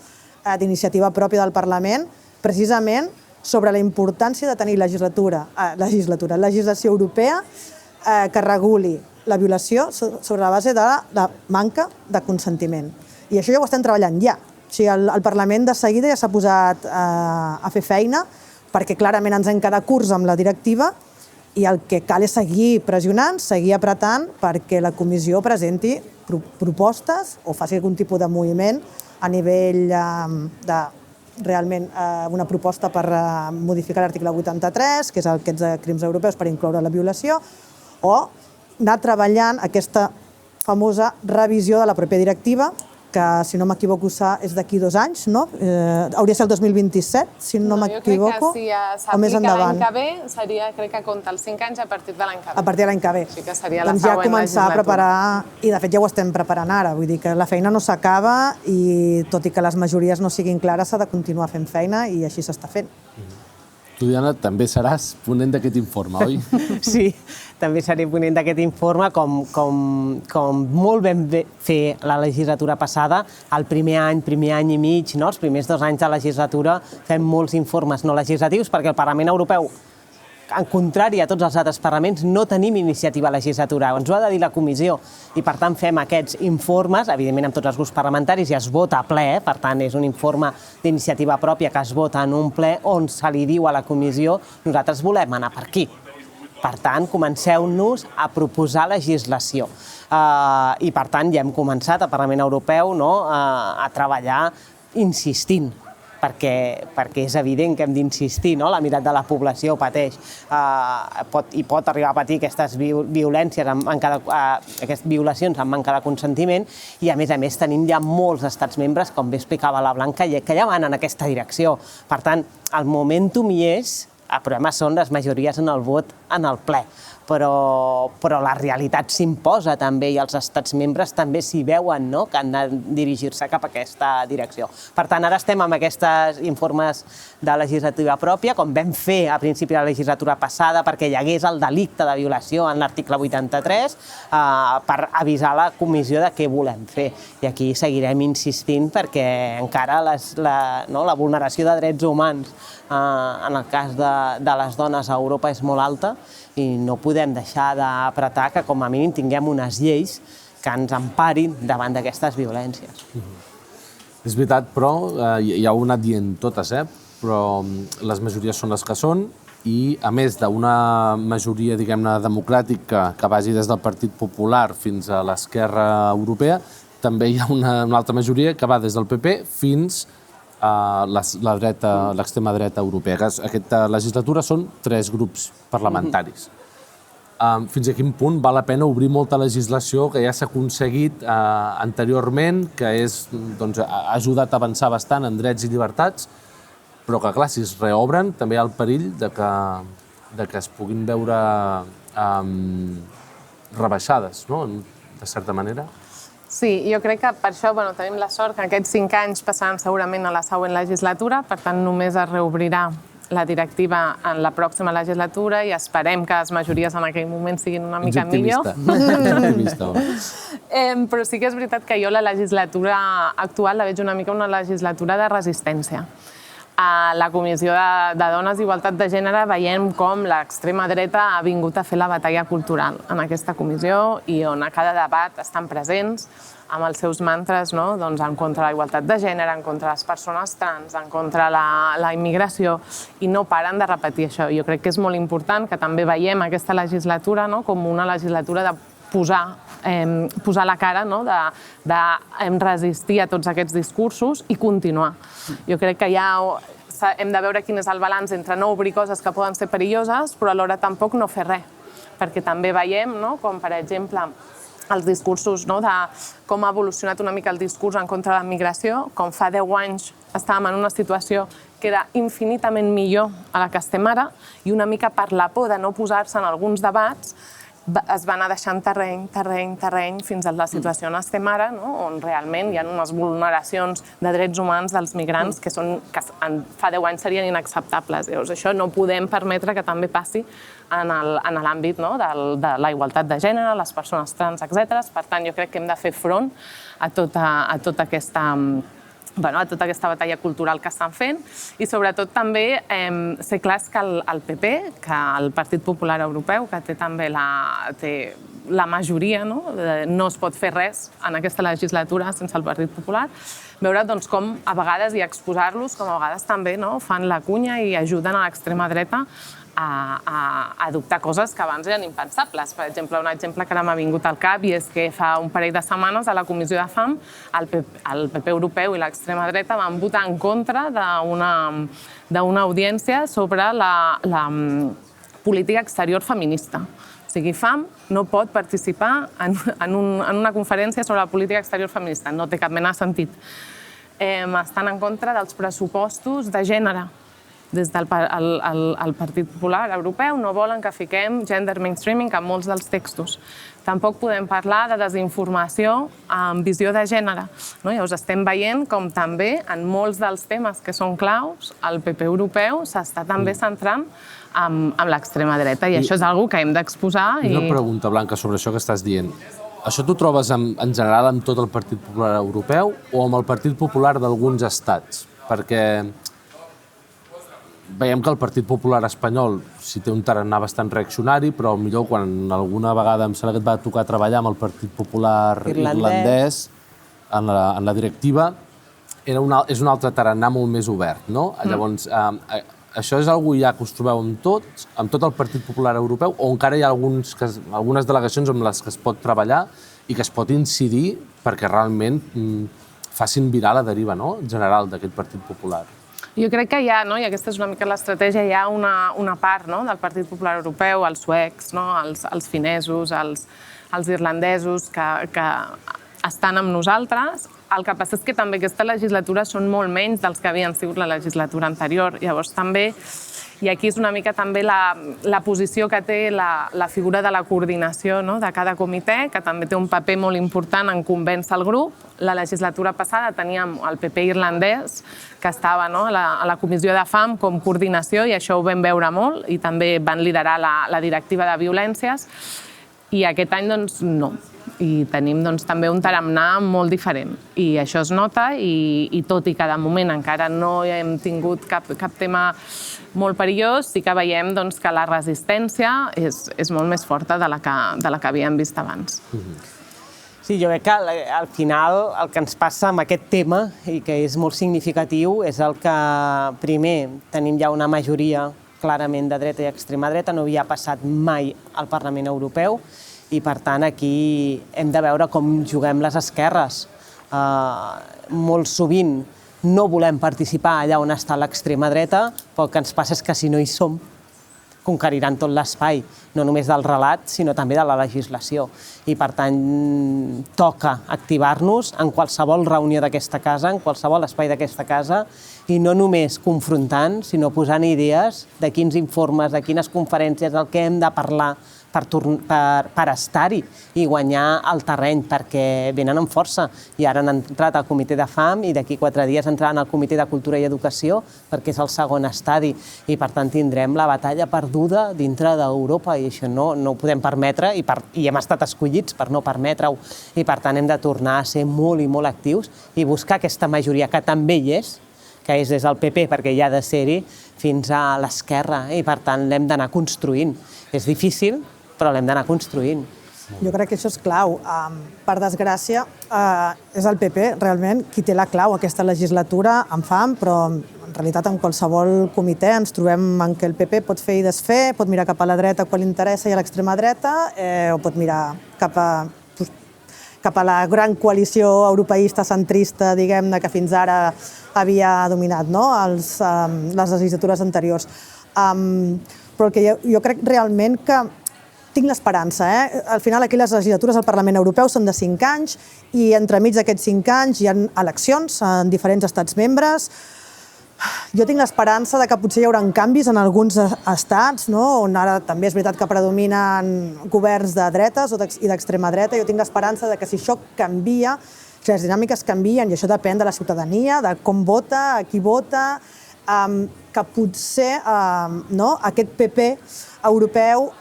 d'iniciativa pròpia del Parlament, precisament sobre la importància de tenir legislació europea que reguli la violació sobre la base de la manca de consentiment. I això ja ho estem treballant ja. O sigui, el Parlament de seguida ja s'ha posat a fer feina perquè clarament ens hem quedat curts amb la directiva i el que cal és seguir pressionant, seguir apretant perquè la comissió presenti propostes o faci algun tipus de moviment a nivell de realment una proposta per modificar l'article 83, que és aquests crims europeus per incloure la violació, o anar treballant aquesta famosa revisió de la pròpia directiva, que, si no m'equivoco, és d'aquí 2 anys, no? Hauria de ser el 2027, si no m'equivoco, o més endavant. Jo crec que si s'aplica l'any que ve, seria, crec que compta els 5 anys a partir de l'any que ve. A partir de l'any que ve. Així que seria la següent legislatura. Doncs ja començar a preparar, i de fet ja ho estem preparant ara, vull dir que la feina no s'acaba i tot i que les majories no siguin clares s'ha de continuar fent feina i així s'està fent. Tu, Diana, també seràs ponent d'aquest informe, oi? Sí, també seré ponent d'aquest informe, com molt vam fer la legislatura passada, el primer any i mig, els primers 2 anys de legislatura, fem molts informes no legislatius, perquè el Parlament Europeu, en contrari a tots els altres parlaments, no tenim iniciativa legislativa, ens ho ha de dir la comissió, i per tant fem aquests informes, evidentment amb tots els grups parlamentaris, i es vota a ple, per tant és un informe d'iniciativa pròpia que es vota en un ple on se li diu a la comissió nosaltres volem anar per aquí. Per tant, comenceu-nos a proposar legislació. I per tant ja hem començat al Parlament Europeu a treballar insistint, perquè és evident que hem d'insistir, la meitat de la població pateix i pot arribar a patir aquestes violències, aquestes violacions amb manca de consentiment, i a més tenim ja molts estats membres, com bé explicava la Blanca, que ja van en aquesta direcció. Per tant, el momentum hi és, el problema són les majories en el vot en el ple. però la realitat s'imposa també i els estats membres també s'hi veuen, no?, que han de dirigir-se cap a aquesta direcció. Per tant, ara estem amb aquests informes de legislatura pròpia, com vam fer a principi de la legislatura passada perquè hi hagués el delicte de violació en l'article 83, per avisar la comissió de què volem fer. I aquí seguirem insistint perquè encara la vulneració de drets humans en el cas de les dones a Europa és molt alta i no podem deixar d'apretar que com a mínim tinguem unes lleis que ens emparin davant d'aquestes violències. És veritat, però, ja ho he anat dient totes, però les majories són les que són i, a més d'una majoria, diguem-ne, democràtica que vagi des del Partit Popular fins a l'esquerra europea, també hi ha una altra majoria que va des del PP fins a l'extrema dreta europea. Aquesta legislatura són 3 grups parlamentaris. Fins a quin punt val la pena obrir molta legislació que ja s'ha aconseguit anteriorment, que ha ajudat a avançar bastant en drets i llibertats, però que, clar, si es reobren, també hi ha el perill de que es puguin veure rebaixades, no?, de certa manera. Sí, jo crec que per això tenim la sort que aquests 5 anys passaran segurament a la següent legislatura, per tant només es reobrirà la directiva en la pròxima legislatura i esperem que les majories en aquell moment siguin una mica millor. Però sí que és veritat que jo la legislatura actual la veig una mica una legislatura de resistència. A la Comissió de Dones i Igualtat de Gènere veiem com l'extrema dreta ha vingut a fer la batalla cultural en aquesta comissió i on a cada debat estan presents amb els seus mantres en contra de la igualtat de gènere, en contra de les persones trans, en contra de la immigració, i no paren de repetir això. Jo crec que és molt important que també veiem aquesta legislatura com una legislatura de posar la cara, de resistir a tots aquests discursos i continuar. Jo crec que ja hem de veure quin és el balanç entre no obrir coses que poden ser perilloses, però alhora tampoc no fer res, perquè també veiem, com per exemple els discursos, de com ha evolucionat una mica el discurs en contra de la migració, com fa 10 anys estàvem en una situació que era infinitament millor a la que estem ara, i una mica per la por de no posar-se en alguns debats es va anar deixant terreny fins a la situació on estem ara, on realment hi ha unes vulneracions de drets humans dels migrants que fa 10 anys serien inacceptables. Llavors, això no podem permetre que també passi en l'àmbit de la igualtat de gènere, les persones trans, etc. Per tant, jo crec que hem de fer front a tota aquesta batalla cultural que estan fent i sobretot també ser clars que el PP, que el Partit Popular Europeu, que té també la majoria, no es pot fer res en aquesta legislatura sense el Partit Popular, veure com a vegades i exposar-los com a vegades també fan la cunya i ajuden a l'extrema dreta a adoptar coses que abans eren impensables. Per exemple, un exemple que ara m'ha vingut al cap i és que fa un parell de setmanes a la Comissió de FAM el PP europeu i l'extrema dreta van votar en contra d'una audiència sobre la política exterior feminista. O sigui, FAM no pot participar en una conferència sobre la política exterior feminista. No té cap mena de sentit. Estan en contra dels pressupostos de gènere. Des del Partit Popular Europeu no volen que fiquem gender mainstreaming en molts dels textos. Tampoc podem parlar de desinformació amb visió de gènere. Llavors estem veient com també en molts dels temes que són claus el PP europeu s'està també centrant en l'extrema dreta i això és una cosa que hem d'exposar. Una pregunta, Blanca, sobre això que estàs dient. Això t'ho trobes en general amb tot el Partit Popular Europeu o amb el Partit Popular d'alguns estats? Perquè veiem que el Partit Popular espanyol sí té un tarannà bastant reaccionari, però millor quan alguna vegada em sembla que et va tocar treballar amb el Partit Popular irlandès en la directiva, és un altre tarannà molt més obert, no? Llavors, això és una cosa ja que us trobeu amb tot el Partit Popular Europeu, o encara hi ha algunes delegacions amb les que es pot treballar i que es pot incidir perquè realment facin virar la deriva general d'aquest Partit Popular? Jo crec que hi ha, i aquesta és una mica l'estratègia, hi ha una part del Partit Popular Europeu, els suecs, els finesos, els irlandesos, que estan amb nosaltres El que passa és que també aquesta legislatura són molt menys dels que havien sigut la legislatura anterior. Llavors també, i aquí és una mica també la posició que té la figura de la coordinació de cada comitè, que també té un paper molt important en convèncer el grup. La legislatura passada teníem el PP irlandès, que estava a la comissió de FAM com coordinació, i això ho vam veure molt, i també van liderar la directiva de violències. I aquest any, doncs, no. I tenim també un tarannà molt diferent. I això es nota, i tot i que de moment encara no hem tingut cap tema molt perillós, sí que veiem que la resistència és molt més forta de la que havíem vist abans. Sí, jo crec que al final el que ens passa amb aquest tema, i que és molt significatiu, és el que primer tenim ja una majoria clarament de dreta i extrema dreta, no havia passat mai al Parlament Europeu, i per tant aquí hem de veure com juguem les esquerres. Molt sovint no volem participar allà on està l'extrema dreta, però el que ens passa és que si no hi som, conqueriran tot l'espai, no només del relat, sinó també de la legislació. I per tant, toca activar-nos en qualsevol reunió d'aquesta casa, en qualsevol espai d'aquesta casa, i no només confrontant, sinó posant idees de quins informes, de quines conferències, el que hem de parlar per estar-hi i guanyar el terreny, perquè venen amb força. I ara han entrat al comitè de FAM i d'aquí 4 dies entraran al comitè de Cultura i Educació, perquè és el segon estadi. I per tant tindrem la batalla perduda dintre d'Europa, i això no ho podem permetre, i hem estat escollits per no permetre-ho. I per tant hem de tornar a ser molt i molt actius i buscar aquesta majoria que també hi és, que és des del PP, perquè hi ha de ser-hi, fins a l'esquerra, i per tant l'hem d'anar construint. És difícil, però l'hem d'anar construint. Jo crec que això és clau. Per desgràcia, és el PP realment qui té la clau aquesta legislatura en FAM, però en realitat en qualsevol comitè ens trobem en què el PP pot fer i desfer, pot mirar cap a la dreta quan li interessa i a l'extrema dreta, o pot mirar cap a la gran coalició europeista centrista, diguem-ne, que fins ara havia dominat les legislatures anteriors. Però el que jo crec realment que tinc l'esperança. Al final, aquí les legislatures al Parlament Europeu són de 5 anys i entremig d'aquests 5 anys hi ha eleccions en diferents estats membres. Jo tinc l'esperança que potser hi haurà canvis en alguns estats, on ara també és veritat que predominen governs de dretes i d'extrema dreta. Jo tinc l'esperança que si això canvia, si les dinàmiques canvien, i això depèn de la ciutadania, de com vota, a qui vota, que potser aquest PP europeu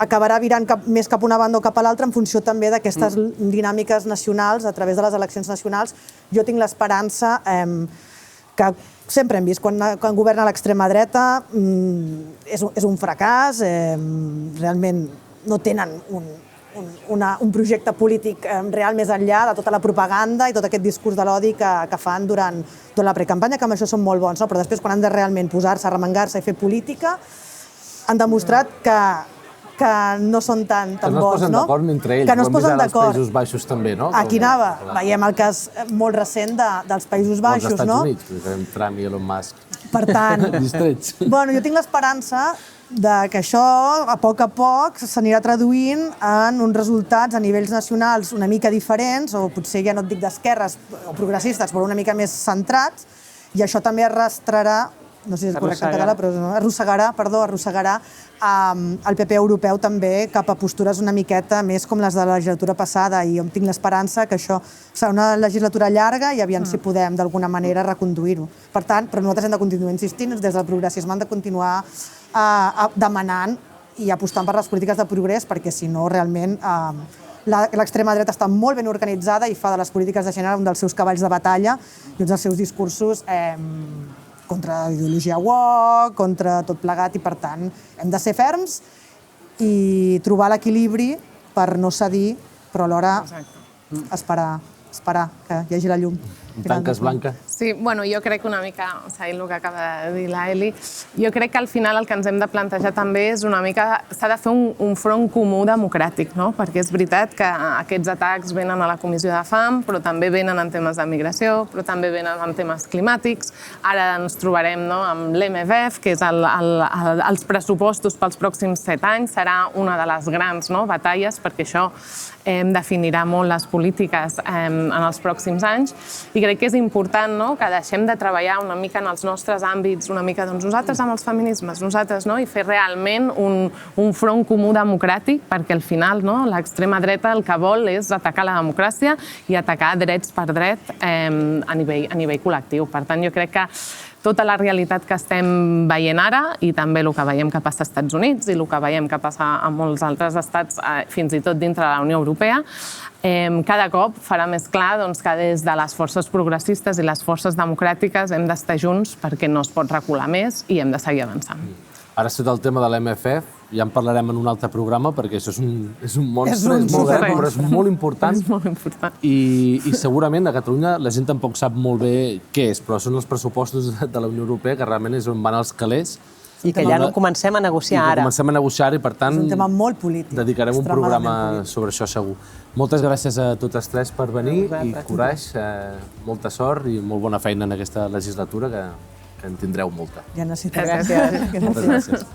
acabarà virant més cap a una banda o cap a l'altra en funció també d'aquestes dinàmiques nacionals a través de les eleccions nacionals. Jo tinc l'esperança que sempre hem vist quan governa l'extrema dreta és un fracàs, realment no tenen un projecte polític real més enllà de tota la propaganda i tot aquest discurs de l'odi que fan durant la precampanya, que amb això són molt bons, però després quan han de realment posar-se, arremangar-se i fer política, han demostrat que no són tan bons. Que no es posen d'acord entre ells, ho hem vist als Països Baixos també, no? Aquí anava, veiem el cas molt recent dels Països Baixos, no? Els Estats Units, Trump i Elon Musk. Per tant, jo tinc l'esperança que això, a poc s'anirà traduint en uns resultats a nivells nacionals una mica diferents, o potser ja no et dic d'esquerres o progressistes, però una mica més centrats, i això també arrastrarà, no sé si és correcte en català, però arrossegarà el PP europeu també cap a postures una miqueta més com les de la legislatura passada, i jo tinc l'esperança que això serà una legislatura llarga i aviam si podem d'alguna manera reconduir-ho. Per tant, però nosaltres hem de continuar insistint, des del progressisme hem de continuar demanant i apostant per les polítiques de progrés, perquè si no realment l'extrema dreta està molt ben organitzada i fa de les polítiques de gènere un dels seus cavalls de batalla i uns dels seus discursos contra la ideologia woke, contra tot plegat, i per tant hem de ser ferms i trobar l'equilibri per no cedir, però alhora esperar que hi hagi la llum. Tanques, Blanca? Sí, bueno, jo crec que una mica, seguint el que acaba de dir l'Eli, jo crec que al final el que ens hem de plantejar també és una mica, s'ha de fer un front comú democràtic, no? Perquè és veritat que aquests atacs venen a la Comissió de Fam, però també venen en temes de migració, però també venen en temes climàtics. Ara ens trobarem amb l'MVF, que és els pressupostos pels pròxims 7 anys, serà una de les grans batalles, perquè això definirà molt les polítiques en els pròxims anys, i crec que és important que deixem de treballar una mica en els nostres àmbits, una mica nosaltres amb els feminismes, nosaltres, i fer realment un front comú democràtic, perquè al final l'extrema dreta el que vol és atacar la democràcia i atacar drets per dret a nivell col·lectiu. Per tant, jo crec que tota la realitat que estem veient ara i també el que veiem que passa als Estats Units i el que veiem que passa a molts altres estats, fins i tot dintre de la Unió Europea, cada cop farà més clar que des de les forces progressistes i les forces democràtiques hem d'estar junts perquè no es pot recular més i hem de seguir avançant. Ara ha el tema de l'MFF, ja en parlarem en un altre programa perquè això és un monstre, és molt gran, però és molt important. És molt important. I segurament a Catalunya la gent tampoc sap molt bé què és, però són els pressupostos de la Unió Europea que realment és on van els calés. I que ja no comencem a negociar ara. Comencem a negociar i, per tant, és un tema molt polític. Dedicarem un programa sobre això segur. Moltes gràcies a totes tres per venir i coratge, molta sort i molt bona feina en aquesta legislatura, que en tindreu molta. Ja necessitem. Gràcies. Moltes gràcies.